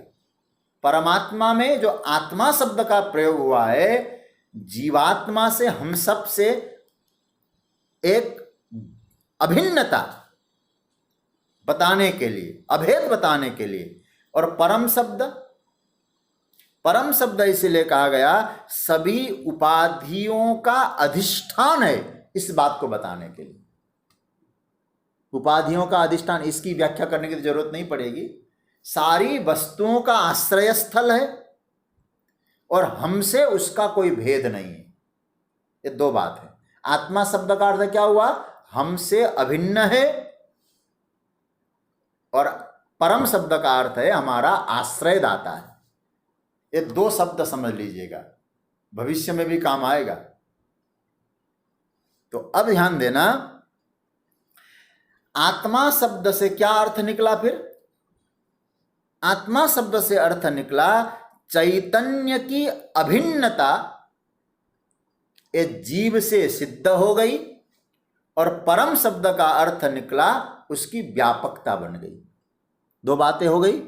परमात्मा में जो आत्मा शब्द का प्रयोग हुआ है, जीवात्मा से हम सब से एक अभिन्नता बताने के लिए, अभेद बताने के लिए। और परम शब्द इसलिए कहा गया, सभी उपाधियों का अधिष्ठान है, इस बात को बताने के लिए। उपाधियों का अधिष्ठान, इसकी व्याख्या करने की जरूरत नहीं पड़ेगी। सारी वस्तुओं का आश्रय स्थल है और हमसे उसका कोई भेद नहीं है। ये दो बात है। आत्मा शब्द का अर्थ क्या हुआ? हमसे अभिन्न है। और परम शब्द का अर्थ है हमारा आश्रयदाता है। ये दो शब्द समझ लीजिएगा, भविष्य में भी काम आएगा। तो अब ध्यान देना, आत्मा शब्द से क्या अर्थ निकला? फिर आत्मा शब्द से अर्थ निकला चैतन्य की अभिन्नता ये जीव से सिद्ध हो गई। और परम शब्द का अर्थ निकला उसकी व्यापकता बन गई। दो बातें हो गई।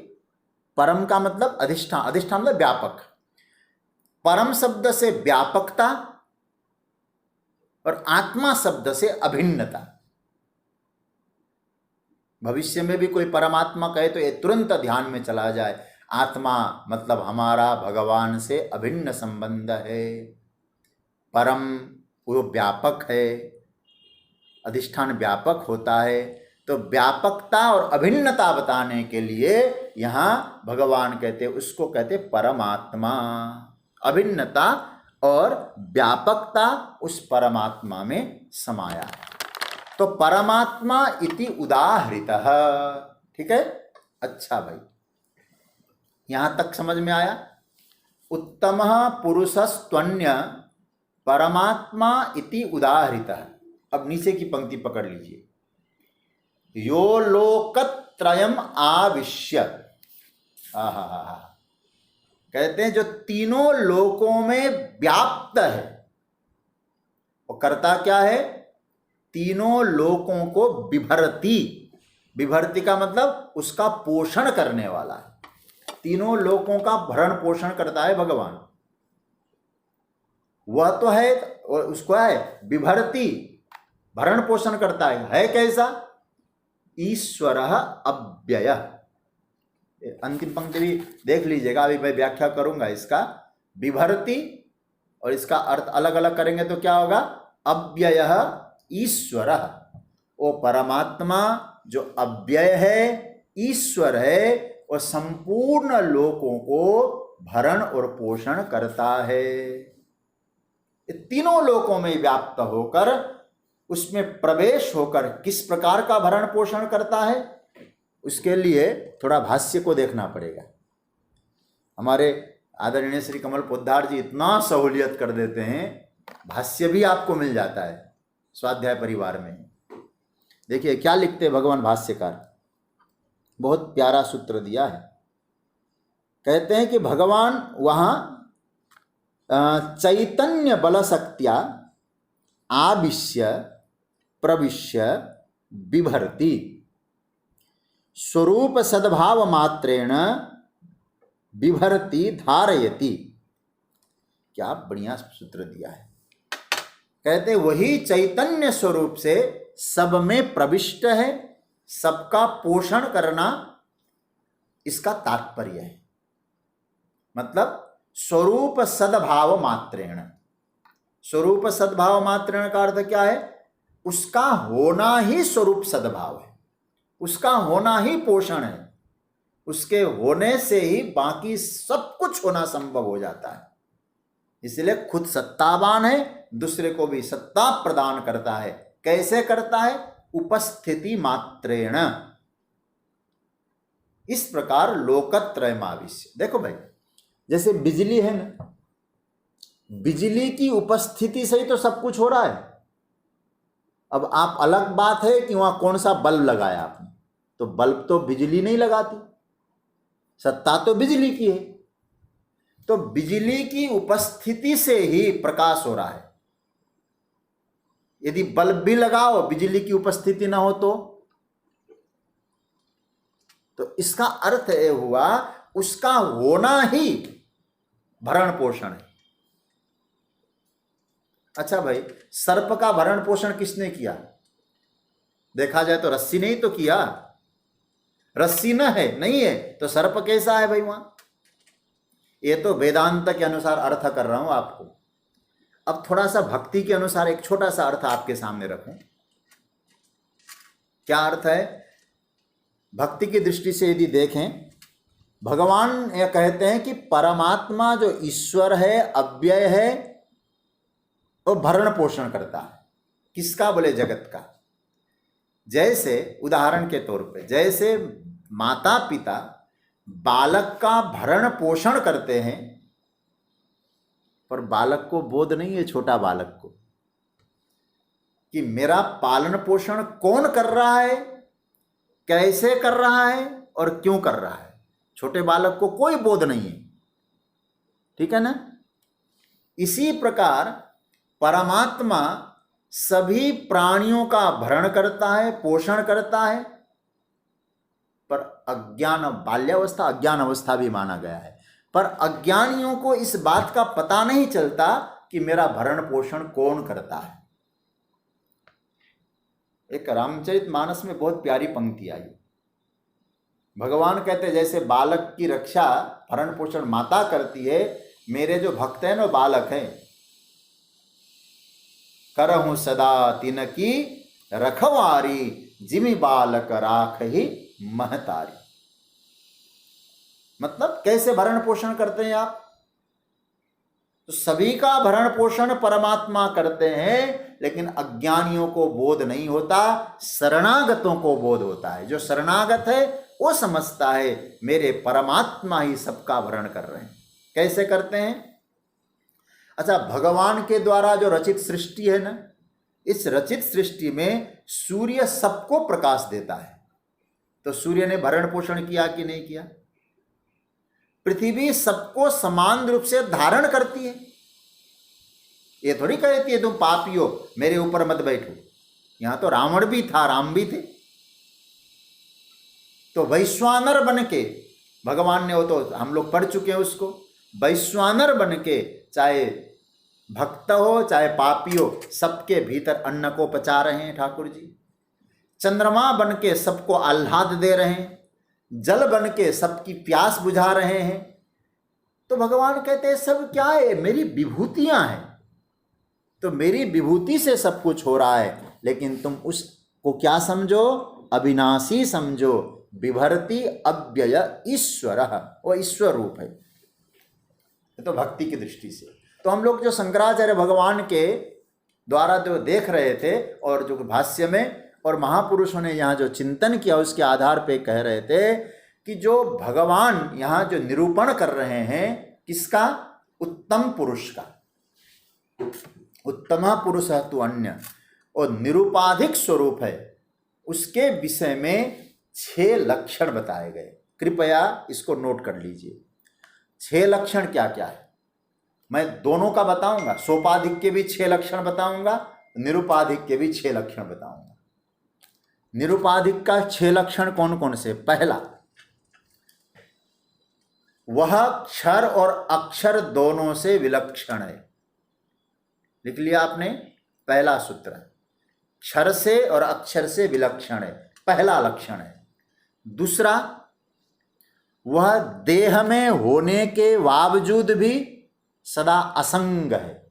परम का मतलब अधिष्ठान, अधिष्ठान मतलब व्यापक। परम शब्द से व्यापकता और आत्मा शब्द से अभिन्नता। भविष्य में भी कोई परमात्मा कहे तो ये तुरंत ध्यान में चला जाए, आत्मा मतलब हमारा भगवान से अभिन्न संबंध है। परम वो व्यापक है, अधिष्ठान व्यापक होता है। तो व्यापकता और अभिन्नता बताने के लिए यहां भगवान कहते, उसको कहते परमात्मा। अभिन्नता और व्यापकता उस परमात्मा में समाया है। तो परमात्मा इति उदाहृतः। ठीक है, अच्छा भाई, यहां तक समझ में आया। उत्तमः पुरुषस्त्वन्य परमात्मा इति उदाहृतः। अब नीचे की पंक्ति पकड़ लीजिए। यो लोकत्रयम् आविश्य, कहते हैं जो तीनों लोकों में व्याप्त है, वो करता क्या है? तीनों लोकों को विभरती। विभरती का मतलब उसका पोषण करने वाला है। तीनों लोकों का भरण पोषण करता है भगवान। वह तो है, उसको है विभरती, भरण पोषण करता है कैसा? ईश्वरः अव्यय। अंतिम पंक्ति भी देख लीजिएगा, अभी मैं व्याख्या करूंगा इसका। विभरती और इसका अर्थ अलग अलग करेंगे तो क्या होगा? अव्ययः ईश्वरः, वो परमात्मा जो अव्यय है, ईश्वर है, और संपूर्ण लोकों को भरण और पोषण करता है। तीनों लोकों में व्याप्त होकर उसमें प्रवेश होकर किस प्रकार का भरण पोषण करता है, उसके लिए थोड़ा भाष्य को देखना पड़ेगा। हमारे आदरणीय श्री कमल पोद्दार जी इतना सहूलियत कर देते हैं, भाष्य भी आपको मिल जाता है स्वाध्याय परिवार में। देखिए क्या लिखते भगवान भाष्यकार, बहुत प्यारा सूत्र दिया है। कहते हैं कि भगवान वहाँ चैतन्य बल शक्त्या आविश्य प्रविश्य बिभर्ति स्वरूप सद्भाव मात्रेण बिभर्ति धारयति। क्या बढ़िया सूत्र दिया है। कहते वही चैतन्य स्वरूप से सब में प्रविष्ट है, सबका पोषण करना इसका तात्पर्य है। मतलब स्वरूप सद्भाव मात्रेण। स्वरूप सद्भाव मात्रेण का अर्थ क्या है? उसका होना ही स्वरूप सद्भाव है, उसका होना ही पोषण है, उसके होने से ही बाकी सब कुछ होना संभव हो जाता है। इसलिए खुद सत्तावान है, दूसरे को भी सत्ता प्रदान करता है। कैसे करता है? उपस्थिति मात्रेण। इस प्रकार लोकत्रयमाविश्य। देखो भाई, जैसे बिजली है ना, बिजली की उपस्थिति से ही तो सब कुछ हो रहा है। अब आप अलग बात है कि वहां कौन सा बल्ब लगाया आपने, तो बल्ब तो बिजली नहीं लगाती, सत्ता तो बिजली की है। तो बिजली की उपस्थिति से ही प्रकाश हो रहा है। यदि बल्ब भी लगाओ, बिजली की उपस्थिति ना हो तो इसका अर्थ ये हुआ उसका होना ही भरण पोषण है। अच्छा भाई, सर्प का भरण पोषण किसने किया? देखा जाए तो रस्सी ने ही तो किया। रस्सी न है, नहीं है, तो सर्प कैसा है भाई वहां? ये तो वेदांत के अनुसार अर्थ कर रहा हूं आपको। अब थोड़ा सा भक्ति के अनुसार एक छोटा सा अर्थ आपके सामने रखूं। क्या अर्थ है? भक्ति की दृष्टि से यदि देखें, भगवान यह कहते हैं कि परमात्मा जो ईश्वर है, अव्यय है, वो भरण पोषण करता है। किसका? बोले जगत का। जैसे उदाहरण के तौर पे, जैसे माता पिता बालक का भरण पोषण करते हैं, पर बालक को बोध नहीं है, छोटा बालक को, कि मेरा पालन पोषण कौन कर रहा है, कैसे कर रहा है और क्यों कर रहा है। छोटे बालक को कोई बोध नहीं है, ठीक है ना। इसी प्रकार परमात्मा सभी प्राणियों का भरण करता है, पोषण करता है, पर अज्ञान, बाल्यावस्था अज्ञान अवस्था भी माना गया है, पर अज्ञानियों को इस बात का पता नहीं चलता कि मेरा भरण पोषण कौन करता है। एक रामचरितमानस में बहुत प्यारी पंक्ति आई। भगवान कहते जैसे बालक की रक्षा भरण पोषण माता करती है, मेरे जो भक्त हैं ना बालक हैं, करहूं सदा तिनकी रखवारी, जिमि बालक राख ही महतारी। मतलब कैसे भरण पोषण करते हैं आप? तो सभी का भरण पोषण परमात्मा करते हैं, लेकिन अज्ञानियों को बोध नहीं होता, शरणागतों को बोध होता है। जो शरणागत है वो समझता है मेरे परमात्मा ही सबका भरण कर रहे हैं। कैसे करते हैं? अच्छा, भगवान के द्वारा जो रचित सृष्टि है ना, इस रचित सृष्टि में सूर्य सबको प्रकाश देता है, तो सूर्य ने भरण पोषण किया कि नहीं किया? पृथ्वी सबको समान रूप से धारण करती है। ये थोड़ी कहती है तुम पापी हो, मेरे ऊपर मत बैठो। यहां तो रावण भी था, राम भी थे। तो वैश्वानर बन के भगवान ने, वो तो हम लोग पढ़ चुके हैं उसको, वैश्वानर बन के चाहे भक्त हो चाहे पापी हो, सबके भीतर अन्न को पचा रहे हैं ठाकुर जी। चंद्रमा बन के सबको आह्लाद दे रहे हैं, जल बन के सबकी प्यास बुझा रहे हैं। तो भगवान कहते हैं सब क्या है? मेरी विभूतियां हैं, तो मेरी विभूति से सब कुछ हो रहा है, लेकिन तुम उसको क्या समझो? अविनाशी समझो। विभर्ति अव्यय ईश्वर, वो ईश्वर रूप है। तो भक्ति की दृष्टि से तो हम लोग जो शंकराचार्य भगवान के द्वारा जो देख रहे थे, और जो भाष्य में और महापुरुषों ने यहाँ जो चिंतन किया, उसके आधार पे कह रहे थे कि जो भगवान यहाँ जो निरूपण कर रहे हैं, किसका? उत्तम पुरुष का। उत्तम पुरुष है तो अन्य, और निरूपाधिक स्वरूप है, उसके विषय में 6 लक्षण बताए गए। कृपया इसको नोट कर लीजिए। 6 लक्षण क्या क्या है? मैं दोनों का बताऊंगा, सोपाधिक के भी 6 लक्षण बताऊंगा, निरूपाधिक के भी 6 लक्षण बताऊंगा। निरूपाधिक का 6 लक्षण कौन कौन से? पहला, वह क्षर और अक्षर दोनों से विलक्षण है। लिख लिया आपने? पहला सूत्र, क्षर से और अक्षर से विलक्षण है, पहला लक्षण है। दूसरा, वह देह में होने के बावजूद भी सदा असंग है।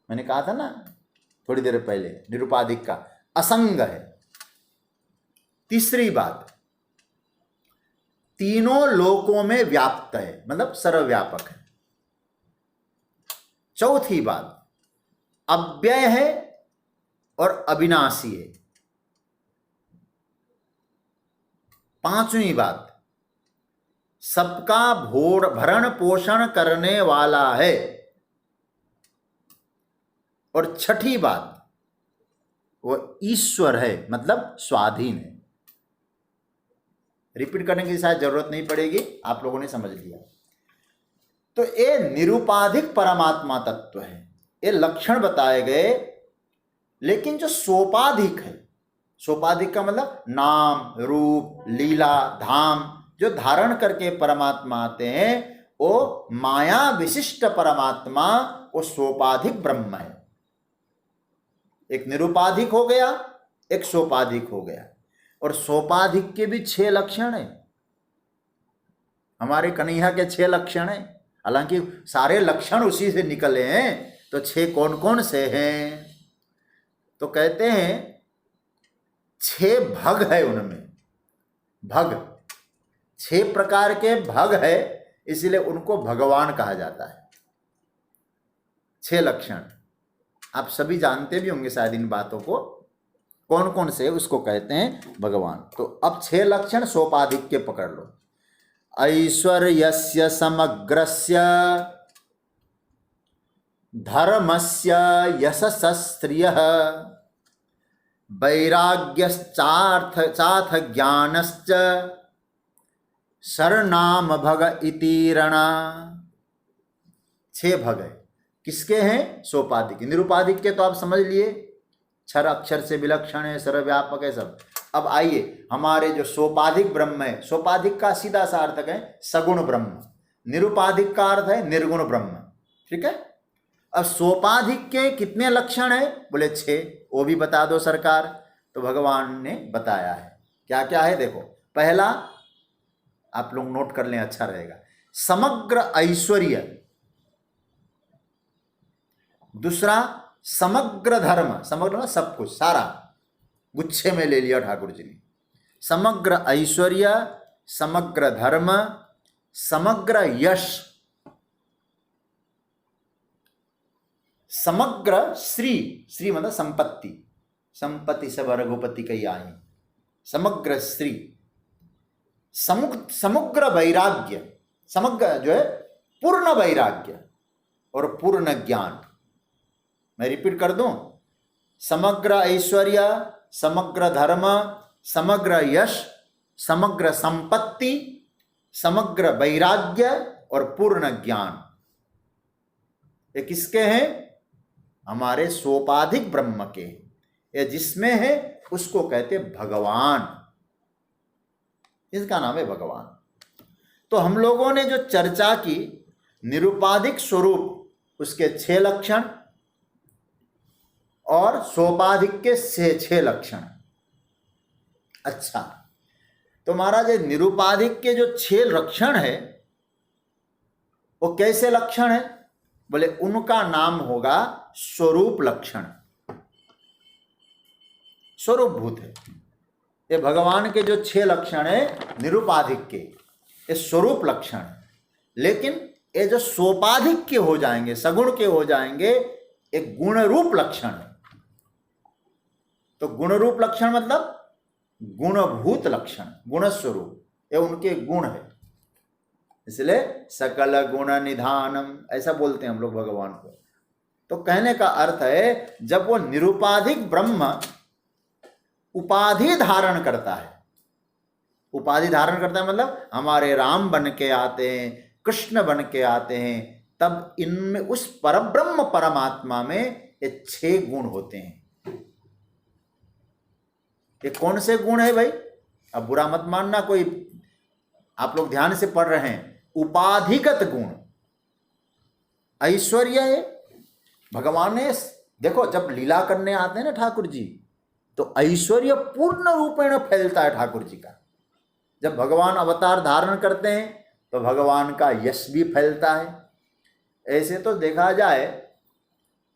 मैंने कहा था ना थोड़ी देर पहले, निरूपाधिक का असंग है। तीसरी बात, तीनों लोकों में व्याप्त है, मतलब सर्वव्यापक है। चौथी बात, अव्यय है और अविनाशी है। पांचवी बात, सबका भरण पोषण करने वाला है। और छठी बात, वो ईश्वर है, मतलब स्वाधीन है। रिपीट करने की शायद जरूरत नहीं पड़ेगी, आप लोगों ने समझ लिया। तो ये निरूपाधिक परमात्मा तत्व है, ये लक्षण बताए गए। लेकिन जो सोपाधिक है, सोपाधिक का मतलब नाम, रूप, लीला, धाम जो धारण करके परमात्मा आते हैं, वो माया विशिष्ट परमात्मा, वो सोपाधिक ब्रह्म है। एक निरुपाधिक हो गया, एक सोपाधिक हो गया। और सोपाधिक के भी 6 लक्षण है। हमारे कन्हैया के 6 लक्षण है, हालांकि सारे लक्षण उसी से निकले हैं। तो 6 कौन कौन से हैं? तो कहते हैं 6 भग है उनमें। भग 6 प्रकार के भग है, इसलिए उनको भगवान कहा जाता है। 6 लक्षण आप सभी जानते भी होंगे शायद इन बातों को, कौन कौन से उसको कहते हैं भगवान। तो अब 6 लक्षण सोपाधिक के पकड़ लो। ऐश्वर्यस्य समग्रस्य धर्मस्य यशस्त्रियः वैराग्यश्चाथ ज्ञानश्च शरणाम भग इतीरणा। 6 भग है। किसके हैं? सोपाधिक। निरुपाधिक के तो आप समझ लिए, क्षर अक्षर से विलक्षण है, सर्वव्यापक है सब। अब आइए हमारे जो सोपाधिक ब्रह्म है, सोपाधिक का सीधा सा अर्थ है सगुण ब्रह्म, निरुपाधिक का अर्थ है निर्गुण ब्रह्म। ठीक है। अब सोपाधिक के कितने लक्षण है? बोले 6। वो भी बता दो सरकार। तो भगवान ने बताया है। क्या क्या है देखो। पहला आप लोग नोट कर लें, अच्छा रहेगा, समग्र ऐश्वर्य। दूसरा समग्र धर्म, समग्र सब कुछ, सारा गुच्छे में ले लिया ठाकुर जी ने। समग्र ऐश्वर्य, समग्र धर्म, समग्र यश, समग्र श्री, श्री मतलब संपत्ति, संपत्ति सब रघुपति कही आई, समग्र श्री, समग्र वैराग्य, समग्र जो है पूर्ण वैराग्य और पूर्ण ज्ञान। मैं रिपीट कर दूं, समग्र ऐश्वर्य, समग्र धर्म, समग्र यश, समग्र संपत्ति, समग्र वैराग्य और पूर्ण ज्ञान। ये किसके हैं? हमारे सोपाधिक ब्रह्म के। ये जिसमें है उसको कहते भगवान, इसका नाम है भगवान। तो हम लोगों ने जो चर्चा की निरुपाधिक स्वरूप, उसके 6 लक्षण और सोपाधिक के 6 लक्षण। अच्छा, तो महाराज निरुपाधिक के जो 6 लक्षण है वो कैसे लक्षण है? बोले उनका नाम होगा स्वरूप लक्षण, स्वरूप भूत है। ये भगवान के जो 6 लक्षण है निरुपाधिक के, ये स्वरूप लक्षण है। लेकिन ये जो सोपाधिक के हो जाएंगे, सगुण के हो जाएंगे, एक गुण रूप लक्षण है। तो गुण रूप लक्षण मतलब गुणभूत लक्षण, गुण स्वरूप, ये उनके गुण है। इसलिए सकल गुण निधानम ऐसा बोलते हैं हम लोग भगवान को। तो कहने का अर्थ है जब वो निरुपाधिक ब्रह्म उपाधि धारण करता है, उपाधि धारण करता है मतलब हमारे राम बन के आते हैं, कृष्ण बन के आते हैं, तब इनमें उस परब्रह्म परमात्मा में ये 6 गुण होते हैं। ये कौन से गुण है भाई? अब बुरा मत मानना कोई, आप लोग ध्यान से पढ़ रहे हैं। उपाधिगत गुण, ऐश्वर्य है भगवान ने, देखो जब लीला करने आते हैं ना ठाकुर जी, तो ऐश्वर्य पूर्ण रूपेण फैलता है ठाकुर जी का। जब भगवान अवतार धारण करते हैं तो भगवान का यश भी फैलता है। ऐसे तो देखा जाए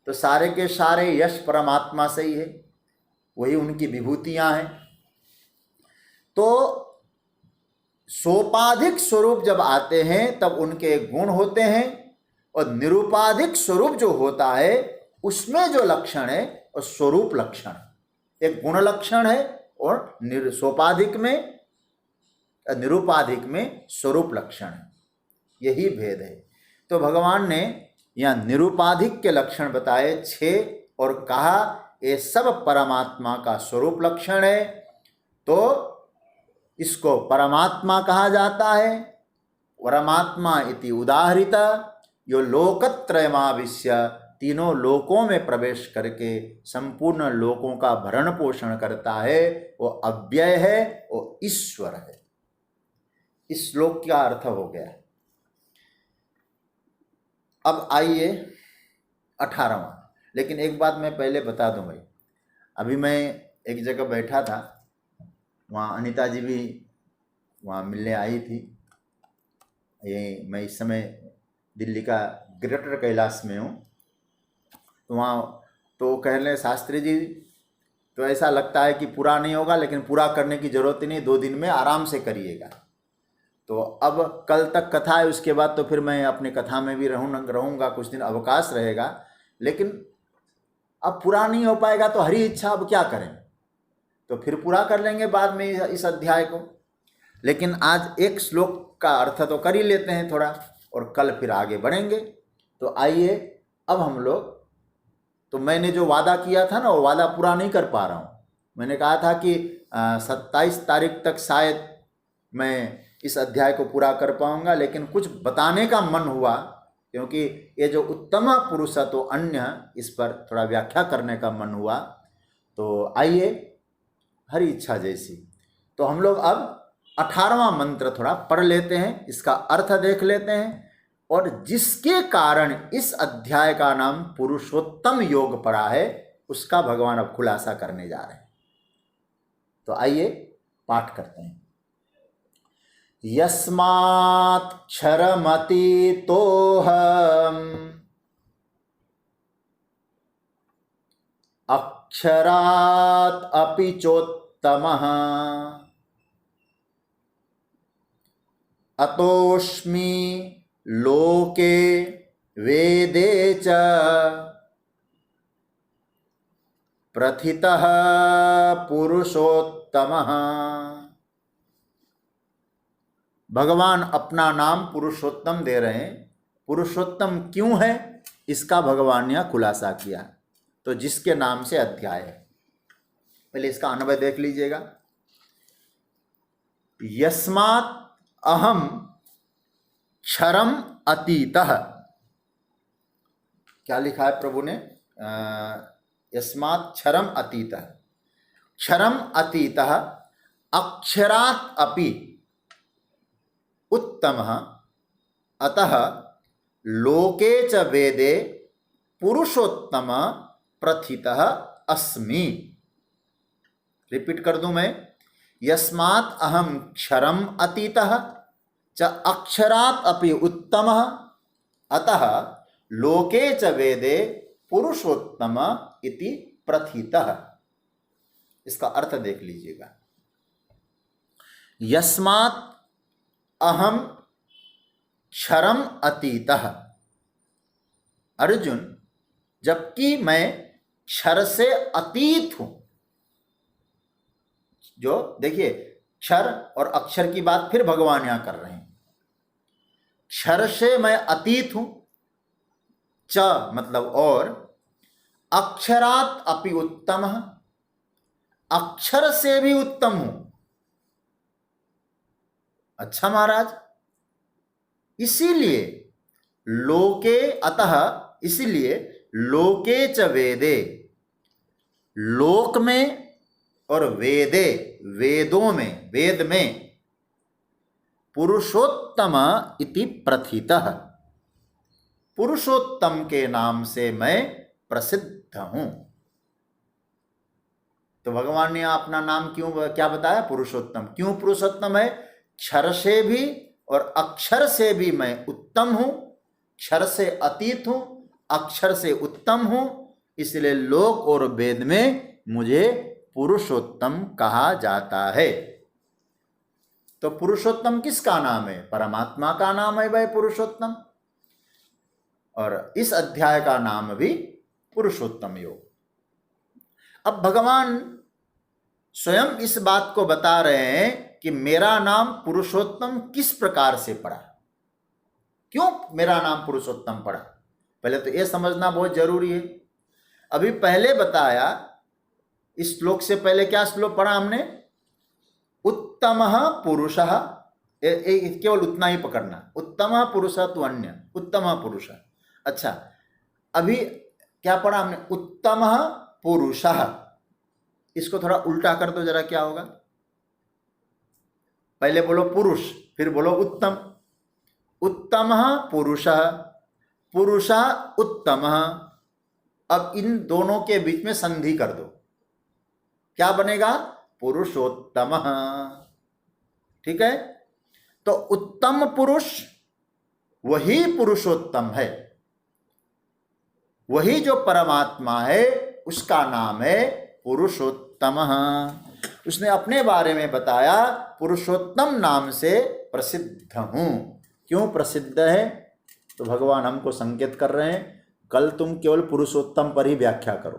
तो सारे के सारे यश परमात्मा से ही है, वही उनकी विभूतियां हैं। तो सोपाधिक स्वरूप जब आते हैं तब उनके गुण होते हैं, और निरुपाधिक स्वरूप जो होता है उसमें जो लक्षण है वो स्वरूप लक्षण, एक गुण लक्षण है, और सोपाधिक में निरुपाधिक में स्वरूप लक्षण है। यही भेद है। तो भगवान ने यहाँ निरुपाधिक के लक्षण बताए 6 और कहा ये सब परमात्मा का स्वरूप लक्षण है। तो इसको परमात्मा कहा जाता है। परमात्मा इति उदाहृत यो लोकत्रयमाविश्य तीनों लोकों में प्रवेश करके संपूर्ण लोकों का भरण पोषण करता है, वो अव्यय है, वो ईश्वर है। इस श्लोक का अर्थ हो गया। अब आइए 18वां। लेकिन एक बात मैं पहले बता दूं भाई, अभी मैं एक जगह बैठा था, वहाँ अनीता जी भी वहाँ मिलने आई थी। ये मैं इस समय दिल्ली का ग्रेटर कैलाश में हूँ। तो वहाँ तो कह रहे शास्त्री जी, तो ऐसा लगता है कि पूरा नहीं होगा, लेकिन पूरा करने की ज़रूरत ही नहीं, 2 दिन में आराम से करिएगा। तो अब कल तक कथा है, उसके बाद तो फिर मैं अपनी कथा में भी रहूँगा, कुछ दिन अवकाश रहेगा, लेकिन अब पूरा नहीं हो पाएगा तो हरी इच्छा, अब क्या करें, तो फिर पूरा कर लेंगे बाद में इस अध्याय को। लेकिन आज एक श्लोक का अर्थ तो कर ही लेते हैं थोड़ा, और कल फिर आगे बढ़ेंगे। तो आइए अब हम लोग, तो मैंने जो वादा किया था ना, वो वादा पूरा नहीं कर पा रहा हूँ। मैंने कहा था कि 27 तारीख तक शायद मैं इस अध्याय को पूरा कर पाऊंगा, लेकिन कुछ बताने का मन हुआ, क्योंकि ये जो उत्तम पुरुष तो अन्य, इस पर थोड़ा व्याख्या करने का मन हुआ। तो आइए, हरी इच्छा जैसी। तो हम लोग अब 18वां मंत्र थोड़ा पढ़ लेते हैं, इसका अर्थ देख लेते हैं, और जिसके कारण इस अध्याय का नाम पुरुषोत्तम योग पड़ा है, उसका भगवान अब खुलासा करने जा रहे हैं। तो आइए पाठ करते हैं। यस्मात् क्षरमतीतोऽहम् अक्षरात् अपि चोत्तमः अतोऽस्मि लोके वेदे च प्रथितः पुरुषोत्तमः। भगवान अपना नाम पुरुषोत्तम दे रहे हैं। पुरुषोत्तम क्यों है, इसका भगवान ने खुलासा किया। तो जिसके नाम से अध्याय है, पहले इसका अन्वय देख लीजिएगा। यस्मात् अहम क्षरम अतीतः, क्या लिखा है प्रभु ने? यस्मात् क्षरम अतीतः, क्षरम अतीतः अक्षरात् अपि उत्तमः अतः लोके च वेदे पुरुषोत्तम प्रथितः अस्मि। रिपीट कर दूं मैं, यस्मात् अहम क्षरम अतीतः च अक्षरात् अपि उत्तमः अतः लोके च वेदे पुरुषोत्तम इति प्रथितः। इसका अर्थ देख लीजिएगा। यस्मात् अहम क्षरम अतीतः, अर्जुन, जबकि मैं क्षर से अतीत हूं। जो देखिए, क्षर और अक्षर की बात फिर भगवान यहां कर रहे हैं। क्षर से मैं अतीत हूं, च मतलब और, अक्षरात् अपि उत्तम, अक्षर से भी उत्तम हूं। अच्छा महाराज, इसीलिए लोके, अतः इसलिए लोके च वेदे, लोक में और वेदे वेदों में, वेद में, पुरुषोत्तम इति प्रथितः, पुरुषोत्तम के नाम से मैं प्रसिद्ध हूं। तो भगवान ने अपना नाम क्यों, क्या बताया? पुरुषोत्तम। क्यों पुरुषोत्तम है? क्षर से भी और अक्षर से भी मैं उत्तम हूं, क्षर से अतीत हूं, अक्षर से उत्तम हूं, इसलिए लोक और वेद में मुझे पुरुषोत्तम कहा जाता है। तो पुरुषोत्तम किसका नाम है? परमात्मा का नाम है भाई पुरुषोत्तम, और इस अध्याय का नाम भी पुरुषोत्तम योग। अब भगवान स्वयं इस बात को बता रहे हैं कि मेरा नाम पुरुषोत्तम किस प्रकार से पड़ा, क्यों मेरा नाम पुरुषोत्तम पड़ा। पहले तो यह समझना बहुत जरूरी है। अभी पहले बताया, इस श्लोक से पहले क्या श्लोक पढ़ा हमने? उत्तमः पुरुषः, केवल उतना ही पकड़ना, उत्तमः पुरुषः तो अन्य, उत्तमः पुरुषः। अच्छा, अभी क्या पढ़ा हमने? उत्तमः पुरुषः। इसको थोड़ा उल्टा कर दो जरा, क्या होगा? पहले बोलो पुरुष, फिर बोलो उत्तम। उत्तमः पुरुषः, पुरुषः उत्तमः। अब इन दोनों के बीच में संधि कर दो, क्या बनेगा? पुरुषोत्तमः। ठीक है, तो उत्तम पुरुष वही पुरुषोत्तम है, वही जो परमात्मा है उसका नाम है पुरुषोत्तमः। उसने अपने बारे में बताया, पुरुषोत्तम नाम से प्रसिद्ध हूं। क्यों प्रसिद्ध है? तो भगवान हमको संकेत कर रहे हैं, कल तुम केवल पुरुषोत्तम पर ही व्याख्या करो।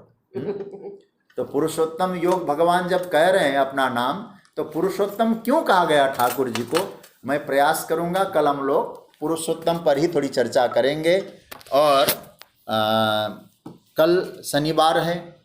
तो पुरुषोत्तम योग भगवान जब कह रहे हैं अपना नाम, तो पुरुषोत्तम क्यों कहा गया ठाकुर जी को, मैं प्रयास करूंगा कल हम लोग पुरुषोत्तम पर ही थोड़ी चर्चा करेंगे। और कल शनिवार है,